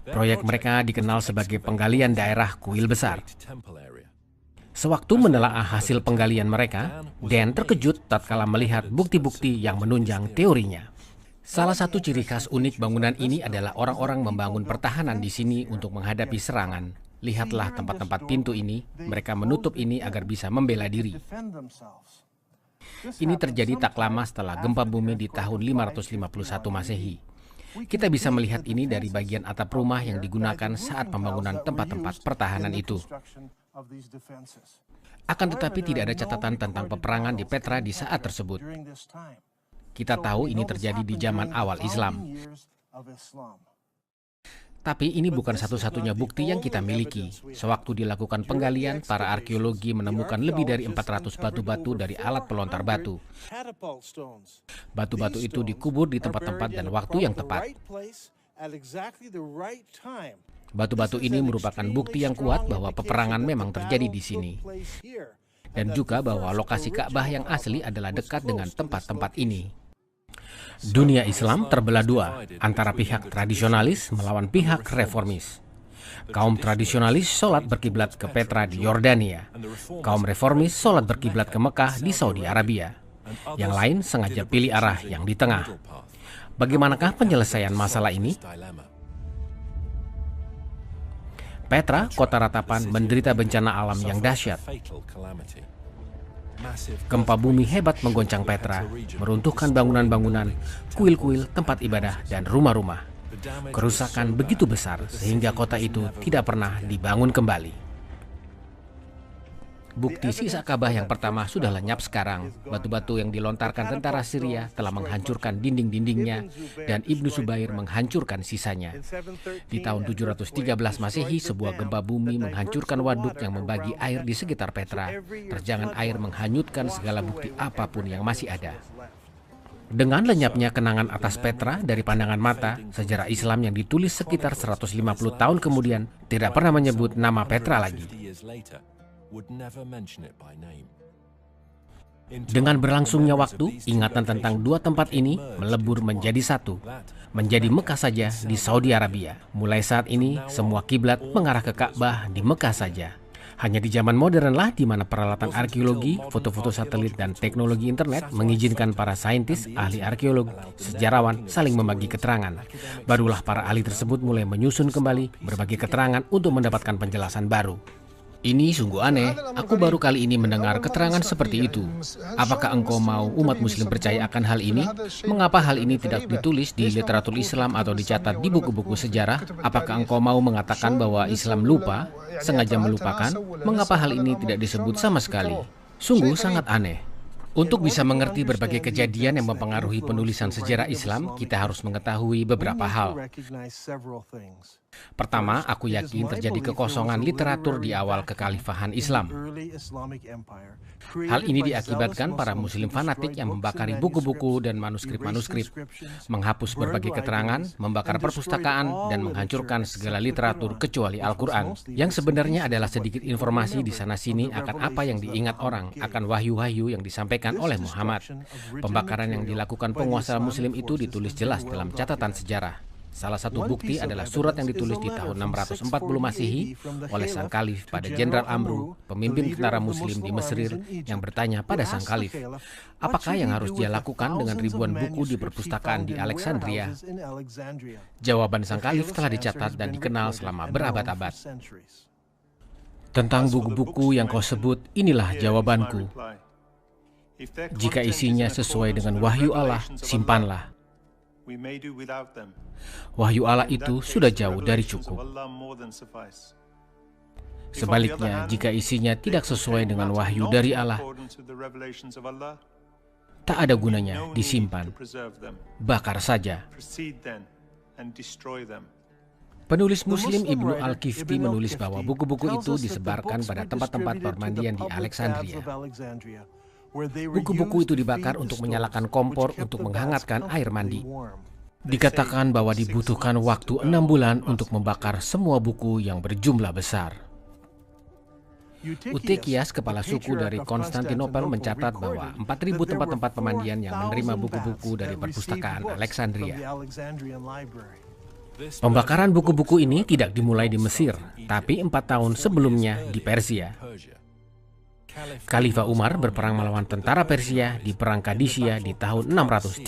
Speaker 1: Proyek mereka dikenal sebagai penggalian daerah kuil besar. Sewaktu menelaah hasil penggalian mereka, Dan terkejut tatkala melihat bukti-bukti yang menunjang teorinya. Salah satu ciri khas unik bangunan ini adalah orang-orang membangun pertahanan di sini untuk menghadapi serangan. Lihatlah tempat-tempat pintu ini, mereka menutup ini agar bisa membela diri. Ini terjadi tak lama setelah gempa bumi di tahun 551 Masehi. Kita bisa melihat ini dari bagian atap rumah yang digunakan saat pembangunan tempat-tempat pertahanan itu. Akan tetapi tidak ada catatan tentang peperangan di Petra di saat tersebut. Kita tahu ini terjadi di zaman awal Islam. Tapi ini bukan satu-satunya bukti yang kita miliki. Sewaktu dilakukan penggalian, para arkeologi menemukan lebih dari 400 batu-batu dari alat pelontar batu. Batu-batu itu dikubur di tempat-tempat dan waktu yang tepat. Batu-batu ini merupakan bukti yang kuat bahwa peperangan memang terjadi di sini. Dan juga bahwa lokasi Ka'bah yang asli adalah dekat dengan tempat-tempat ini. Dunia Islam terbelah dua, antara pihak tradisionalis melawan pihak reformis. Kaum tradisionalis sholat berkiblat ke Petra di Yordania. Kaum reformis sholat berkiblat ke Mekah di Saudi Arabia. Yang lain sengaja pilih arah yang di tengah. Bagaimanakah penyelesaian masalah ini? Petra, kota ratapan, menderita bencana alam yang dahsyat. Gempa bumi hebat menggoncang Petra, meruntuhkan bangunan-bangunan, kuil-kuil, tempat ibadah, dan rumah-rumah. Kerusakan begitu besar sehingga kota itu tidak pernah dibangun kembali. Bukti sisa Ka'bah yang pertama sudah lenyap sekarang. Batu-batu yang dilontarkan tentara Syria telah menghancurkan dinding-dindingnya dan Ibnu Zubair menghancurkan sisanya. Di tahun 713 Masehi, sebuah gempa bumi menghancurkan waduk yang membagi air di sekitar Petra. Terjangan air menghanyutkan segala bukti apapun yang masih ada. Dengan lenyapnya kenangan atas Petra dari pandangan mata, sejarah Islam yang ditulis sekitar 150 tahun kemudian tidak pernah menyebut nama Petra lagi. Dengan berlangsungnya waktu, ingatan tentang dua tempat ini melebur menjadi satu, menjadi Mekah saja di Saudi Arabia. Mulai saat ini, semua kiblat mengarah ke Ka'bah di Mekah saja. Hanya di zaman modernlah di mana peralatan arkeologi, foto-foto satelit, dan teknologi internet mengizinkan para saintis, ahli arkeolog, sejarawan saling membagi keterangan. Barulah para ahli tersebut mulai menyusun kembali berbagai keterangan untuk mendapatkan penjelasan baru. Ini sungguh aneh, aku baru kali ini mendengar keterangan seperti itu. Apakah engkau mau umat muslim percaya akan hal ini? Mengapa hal ini tidak ditulis di literatur Islam atau dicatat di buku-buku sejarah? Apakah engkau mau mengatakan bahwa Islam lupa, sengaja melupakan? Mengapa hal ini tidak disebut sama sekali? Sungguh sangat aneh. Untuk bisa mengerti berbagai kejadian yang mempengaruhi penulisan sejarah Islam, kita harus mengetahui beberapa hal. Pertama, aku yakin terjadi kekosongan literatur di awal kekhalifahan Islam. Hal ini diakibatkan para muslim fanatik yang membakari buku-buku dan manuskrip-manuskrip, menghapus berbagai keterangan, membakar perpustakaan, dan menghancurkan segala literatur kecuali Al-Quran, yang sebenarnya adalah sedikit informasi di sana-sini akan apa yang diingat orang, akan wahyu-wahyu yang disampaikan oleh Muhammad. Pembakaran yang dilakukan penguasa muslim itu ditulis jelas dalam catatan sejarah. Salah satu bukti adalah surat yang ditulis di tahun 640 Masehi oleh sang kalif pada Jenderal Amru, pemimpin tentara muslim di Mesir, yang bertanya pada sang kalif, apakah yang harus dia lakukan dengan ribuan buku di perpustakaan di Alexandria? Jawaban sang kalif telah dicatat dan dikenal selama berabad-abad. Tentang buku-buku yang kau sebut, inilah jawabanku. Jika isinya sesuai dengan wahyu Allah, simpanlah. Wahyu Allah itu sudah jauh dari cukup. Sebaliknya, jika isinya tidak sesuai dengan wahyu dari Allah, tak ada gunanya disimpan. Bakar saja. Penulis Muslim Ibnu Al-Kifti menulis bahwa buku-buku itu disebarkan pada tempat-tempat permandian di Alexandria. Buku-buku itu dibakar untuk menyalakan kompor untuk menghangatkan air mandi. Dikatakan bahwa dibutuhkan waktu 6 bulan untuk membakar semua buku yang berjumlah besar. Eutychius, kepala suku dari Konstantinopel, mencatat bahwa 4.000 tempat-tempat pemandian yang menerima buku-buku dari perpustakaan Alexandria. Pembakaran buku-buku ini tidak dimulai di Mesir, tapi 4 tahun sebelumnya di Persia. Khalifah Umar berperang melawan tentara Persia di Perang Qadisiyah di tahun 636.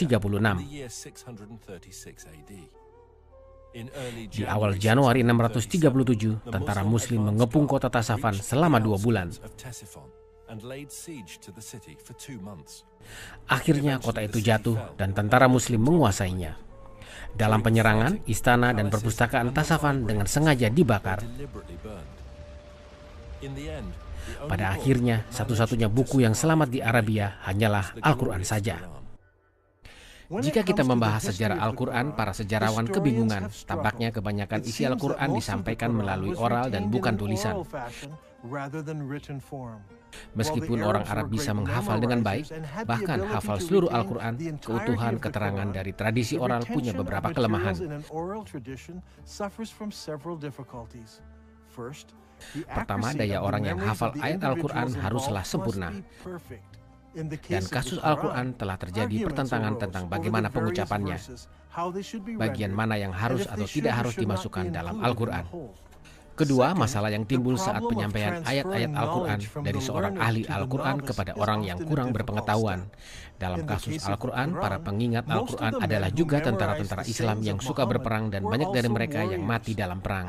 Speaker 1: Di awal Januari 637, tentara Muslim mengepung kota Tasafan selama 2 bulan. Akhirnya kota itu jatuh dan tentara Muslim menguasainya. Dalam penyerangan, istana dan perpustakaan Tasafan dengan sengaja dibakar. Pada akhirnya, satu-satunya buku yang selamat di Arabia hanyalah Al-Quran saja. Jika kita membahas sejarah Al-Quran, para sejarawan kebingungan. Tampaknya kebanyakan isi Al-Quran disampaikan melalui oral dan bukan tulisan. Meskipun orang Arab bisa menghafal dengan baik, bahkan hafal seluruh Al-Quran, keutuhan keterangan dari tradisi oral punya beberapa kelemahan. Pertama, daya orang yang hafal ayat Al-Quran haruslah sempurna. Dan kasus Al-Quran telah terjadi pertentangan tentang bagaimana pengucapannya, bagian mana yang harus atau tidak harus dimasukkan dalam Al-Quran. Kedua, masalah yang timbul saat penyampaian ayat-ayat Al-Quran dari seorang ahli Al-Quran kepada orang yang kurang berpengetahuan. Dalam kasus Al-Quran, para pengingat Al-Quran adalah juga tentara-tentara Islam yang suka berperang dan banyak dari mereka yang mati dalam perang.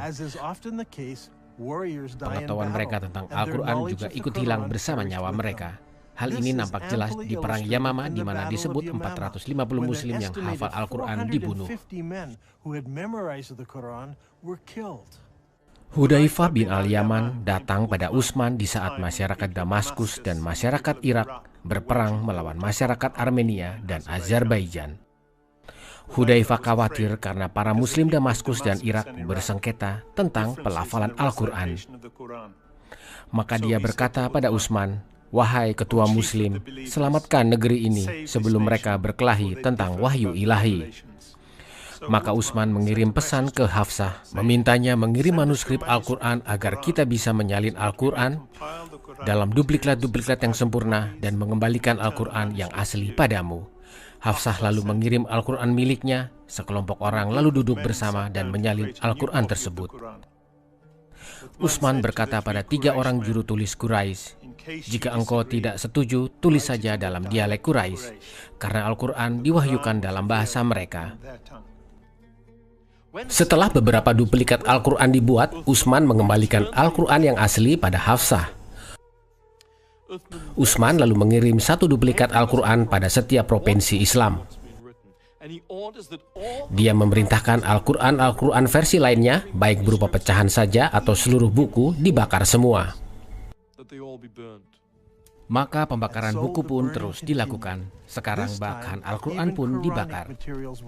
Speaker 1: Pengetahuan mereka tentang Al-Quran juga ikut hilang bersama nyawa mereka. Hal ini nampak jelas di Perang Yamama, di mana disebut 450 Muslim yang hafal Al-Quran dibunuh. Hudzaifah bin Al-Yaman datang pada Utsman di saat masyarakat Damaskus dan masyarakat Irak berperang melawan masyarakat Armenia dan Azerbaijan. Hudzaifah khawatir karena para Muslim Damaskus dan Irak bersengketa tentang pelafalan Al-Quran. Maka dia berkata pada Utsman, "Wahai ketua Muslim, selamatkan negeri ini sebelum mereka berkelahi tentang wahyu ilahi." Maka Utsman mengirim pesan ke Hafsah, memintanya mengirim manuskrip Al-Quran agar kita bisa menyalin Al-Quran dalam duplikat-duplikat yang sempurna dan mengembalikan Al-Quran yang asli padamu. Hafsah lalu mengirim Al-Quran miliknya, sekelompok orang lalu duduk bersama dan menyalin Al-Quran tersebut. Utsman berkata pada 3 orang juru tulis Quraisy, "Jika engkau tidak setuju, tulis saja dalam dialek Quraisy, karena Al-Quran diwahyukan dalam bahasa mereka." Setelah beberapa duplikat Al-Quran dibuat, Utsman mengembalikan Al-Quran yang asli pada Hafsah. Utsman lalu mengirim 1 duplikat Al-Quran pada setiap provinsi Islam. Dia memerintahkan Al-Quran versi lainnya, baik berupa pecahan saja atau seluruh buku, dibakar semua. Maka pembakaran buku pun terus dilakukan. Sekarang bahkan Al-Quran pun dibakar.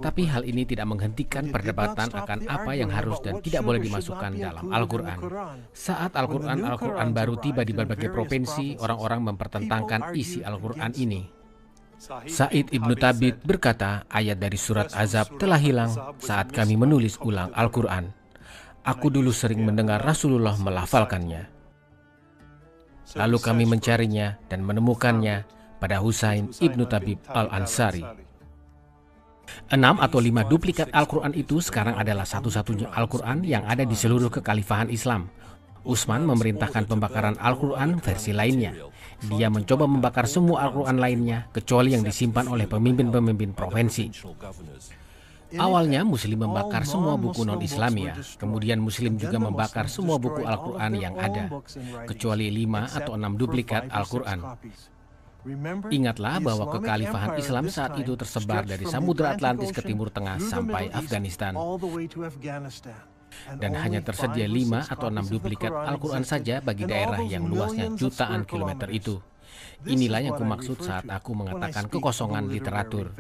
Speaker 1: Tapi hal ini tidak menghentikan perdebatan akan apa yang harus dan tidak boleh dimasukkan dalam Al-Quran. Saat Al-Quran baru tiba di berbagai provinsi, orang-orang mempertentangkan isi Al-Quran ini. Sa'id Ibnu Thabit berkata, ayat dari surat Azab telah hilang saat kami menulis ulang Al-Quran. Aku dulu sering mendengar Rasulullah melafalkannya. Lalu kami mencarinya dan menemukannya pada Husain Ibnu Tabib Al-Ansari. 6 atau 5 duplikat Al-Quran itu sekarang adalah satu-satunya Al-Quran yang ada di seluruh kekhalifahan Islam. Utsman memerintahkan pembakaran Al-Quran versi lainnya. Dia mencoba membakar semua Al-Quran lainnya, kecuali yang disimpan oleh pemimpin-pemimpin provinsi. Awalnya Muslim membakar semua buku non-Islamia, kemudian Muslim juga membakar semua buku Al-Quran yang ada, kecuali 5 atau 6 duplikat Al-Quran. Ingatlah bahwa kekhalifahan Islam saat itu tersebar dari Samudra Atlantis ke Timur Tengah sampai Afghanistan. Dan hanya tersedia 5 atau 6 duplikat Al-Quran saja bagi daerah yang luasnya jutaan kilometer itu. Inilah yang kumaksud saat aku mengatakan kekosongan literatur.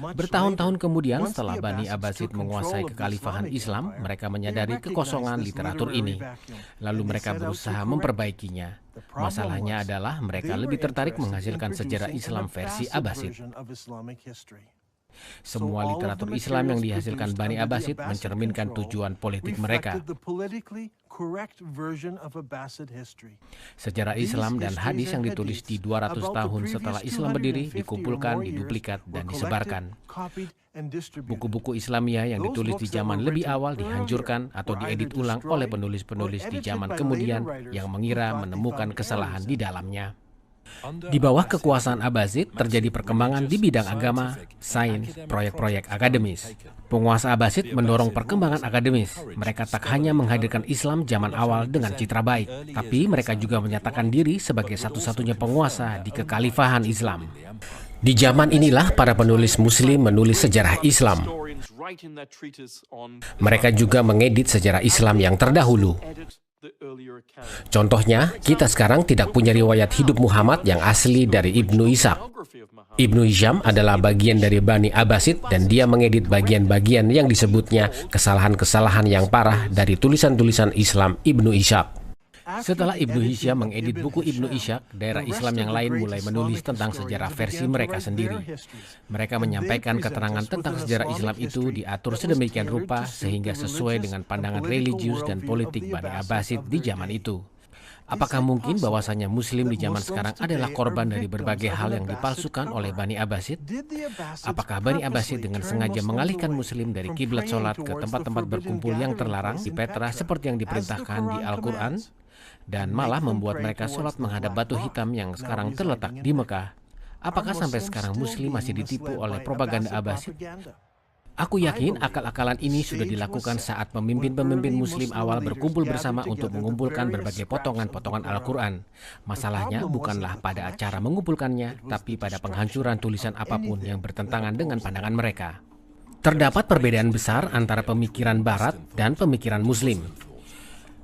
Speaker 1: Bertahun-tahun kemudian setelah Bani Abbasid menguasai kekhalifahan Islam, mereka menyadari kekosongan literatur ini. Lalu mereka berusaha memperbaikinya. Masalahnya adalah mereka lebih tertarik menghasilkan sejarah Islam versi Abbasid. Semua literatur Islam yang dihasilkan Bani Abbasid mencerminkan tujuan politik mereka. Sejarah Islam dan hadis yang ditulis di 200 tahun setelah Islam berdiri dikumpulkan, diduplikat, dan disebarkan. Buku-buku Islamiyah yang ditulis di zaman lebih awal dihancurkan atau diedit ulang oleh penulis-penulis di zaman kemudian yang mengira menemukan kesalahan di dalamnya. Di bawah kekuasaan Abbasid terjadi perkembangan di bidang agama, sains, proyek-proyek akademis. Penguasa Abbasid mendorong perkembangan akademis. Mereka tak hanya menghadirkan Islam zaman awal dengan citra baik, tapi mereka juga menyatakan diri sebagai satu-satunya penguasa di kekhalifahan Islam. Di zaman inilah para penulis Muslim menulis sejarah Islam. Mereka juga mengedit sejarah Islam yang terdahulu. Contohnya, kita sekarang tidak punya riwayat hidup Muhammad yang asli dari Ibnu Ishaq. Ibnu Hisham adalah bagian dari Bani Abbasid dan dia mengedit bagian-bagian yang disebutnya kesalahan-kesalahan yang parah dari tulisan-tulisan Islam Ibnu Ishaq. Setelah Ibnu Hisham mengedit buku Ibnu Ishaq, daerah Islam yang lain mulai menulis tentang sejarah versi mereka sendiri. Mereka menyampaikan keterangan tentang sejarah Islam itu diatur sedemikian rupa sehingga sesuai dengan pandangan religius dan politik Bani Abbasid di zaman itu. Apakah mungkin bahwasanya Muslim di zaman sekarang adalah korban dari berbagai hal yang dipalsukan oleh Bani Abbasid? Apakah Bani Abbasid dengan sengaja mengalihkan Muslim dari kiblat sholat ke tempat-tempat berkumpul yang terlarang di Petra seperti yang diperintahkan di Al-Quran? Dan malah membuat mereka sholat menghadap batu hitam yang sekarang terletak di Mekah. Apakah sampai sekarang Muslim masih ditipu oleh propaganda Abbasid? Aku yakin akal-akalan ini sudah dilakukan saat pemimpin-pemimpin Muslim awal berkumpul bersama untuk mengumpulkan berbagai potongan-potongan Al-Quran. Masalahnya bukanlah pada acara mengumpulkannya, tapi pada penghancuran tulisan apapun yang bertentangan dengan pandangan mereka. Terdapat perbedaan besar antara pemikiran Barat dan pemikiran Muslim.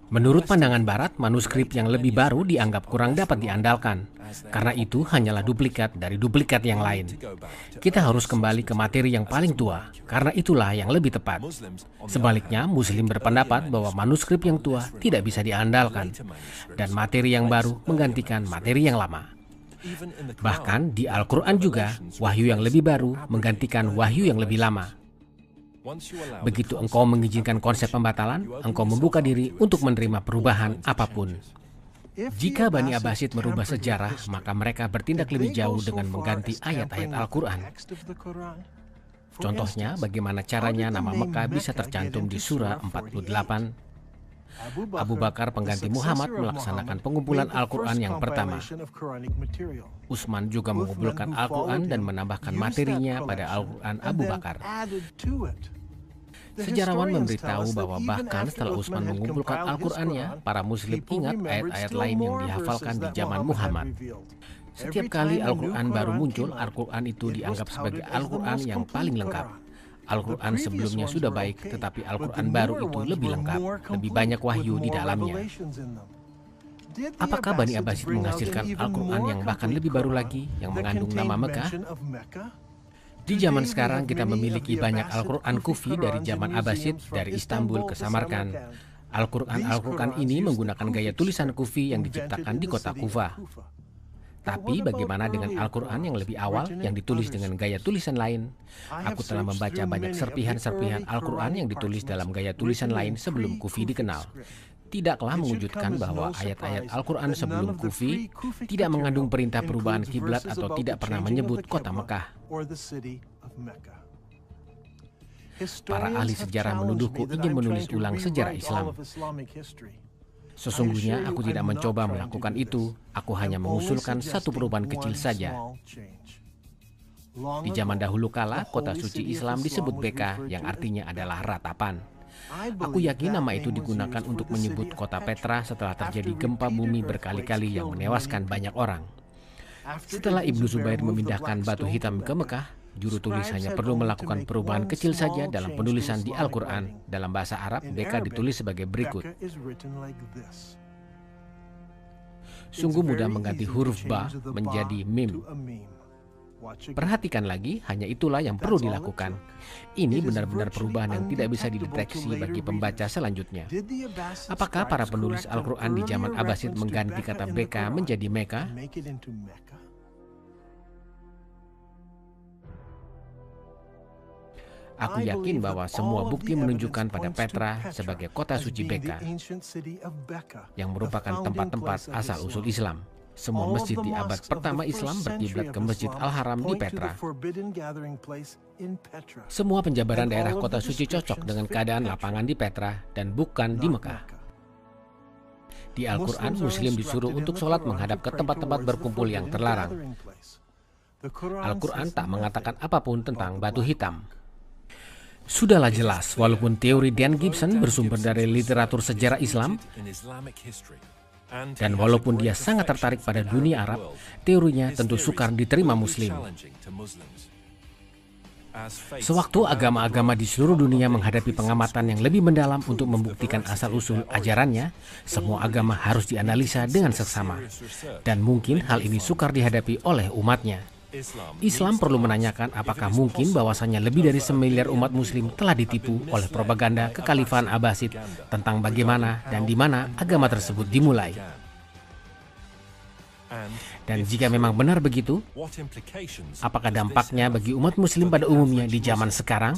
Speaker 1: Menurut pandangan Barat, manuskrip yang lebih baru dianggap kurang dapat diandalkan. Karena itu hanyalah duplikat dari duplikat yang lain. Kita harus kembali ke materi yang paling tua, karena itulah yang lebih tepat. Sebaliknya, Muslim berpendapat bahwa manuskrip yang tua tidak bisa diandalkan, dan materi yang baru menggantikan materi yang lama. Bahkan di Al-Quran juga, wahyu yang lebih baru menggantikan wahyu yang lebih lama. Begitu engkau mengizinkan konsep pembatalan, engkau membuka diri untuk menerima perubahan apapun. Jika Bani Abbasid merubah sejarah, maka mereka bertindak lebih jauh dengan mengganti ayat-ayat Al-Quran. Contohnya, bagaimana caranya nama Mekah bisa tercantum di surah 48. Abu Bakar pengganti Muhammad melaksanakan pengumpulan Al-Quran yang pertama. Utsman juga mengumpulkan Al-Quran dan menambahkan materinya pada Al-Quran Abu Bakar. Sejarawan memberitahu bahwa bahkan setelah Utsman mengumpulkan Al-Qurannya, para Muslim ingat ayat-ayat lain yang dihafalkan di zaman Muhammad. Setiap kali Al-Quran baru muncul, Al-Quran itu dianggap sebagai Al-Quran yang paling lengkap. Al-Quran sebelumnya sudah baik, tetapi Al-Quran baru itu lebih lengkap, lebih banyak wahyu di dalamnya. Apakah Bani Abbasid menghasilkan Al-Quran yang bahkan lebih baru lagi, yang mengandung nama Mekah? Di zaman sekarang kita memiliki banyak Al-Quran Kufi dari zaman Abbasid, dari Istanbul ke Samarkand. Al-Quran ini menggunakan gaya tulisan Kufi yang diciptakan di kota Kufa. Tapi bagaimana dengan Al-Quran yang lebih awal yang ditulis dengan gaya tulisan lain? Aku telah membaca banyak serpihan-serpihan Al-Quran yang ditulis dalam gaya tulisan lain sebelum Kufi dikenal. Tidaklah mengejutkan bahwa ayat-ayat Al-Quran sebelum Kufi tidak mengandung perintah perubahan kiblat atau tidak pernah menyebut kota Mekah. Para ahli sejarah menuduhku ingin menulis ulang sejarah Islam. Sesungguhnya aku tidak mencoba melakukan itu, aku hanya mengusulkan satu perubahan kecil saja. Di zaman dahulu kala, kota suci Islam disebut Beka, yang artinya adalah ratapan. Aku yakin nama itu digunakan untuk menyebut kota Petra setelah terjadi gempa bumi berkali-kali yang menewaskan banyak orang. Setelah Ibnu Zubair memindahkan batu hitam ke Mekah, juru tulis hanya perlu melakukan perubahan kecil saja dalam penulisan di Al-Quran. Dalam bahasa Arab, Beka ditulis sebagai berikut. Sungguh mudah mengganti huruf ba menjadi mim. Perhatikan lagi, hanya itulah yang perlu dilakukan. Ini benar-benar perubahan yang tidak bisa dideteksi bagi pembaca selanjutnya. Apakah para penulis Al-Quran di zaman Abbasid mengganti kata Beka menjadi Mekah? Aku yakin bahwa semua bukti menunjukkan pada Petra sebagai kota suci Beka, yang merupakan tempat-tempat asal-usul Islam. Semua masjid di abad pertama Islam berkiblat ke Masjid Al-Haram di Petra. Semua penjabaran daerah kota suci cocok dengan keadaan lapangan di Petra dan bukan di Mekah. Di Al-Quran, Muslim disuruh untuk sholat menghadap ke tempat-tempat berkumpul yang terlarang. Al-Quran tak mengatakan apapun tentang batu hitam. Sudahlah jelas, walaupun teori Dan Gibson bersumber dari literatur sejarah Islam, dan walaupun dia sangat tertarik pada dunia Arab, teorinya tentu sukar diterima Muslim. Sewaktu agama-agama di seluruh dunia menghadapi pengamatan yang lebih mendalam untuk membuktikan asal-usul ajarannya, semua agama harus dianalisa dengan seksama. Dan mungkin hal ini sukar dihadapi oleh umatnya. Islam perlu menanyakan apakah mungkin bahwasanya lebih dari 1 miliar umat muslim telah ditipu oleh propaganda kekhalifahan Abbasid tentang bagaimana dan di mana agama tersebut dimulai. Dan jika memang benar begitu, apakah dampaknya bagi umat muslim pada umumnya di zaman sekarang?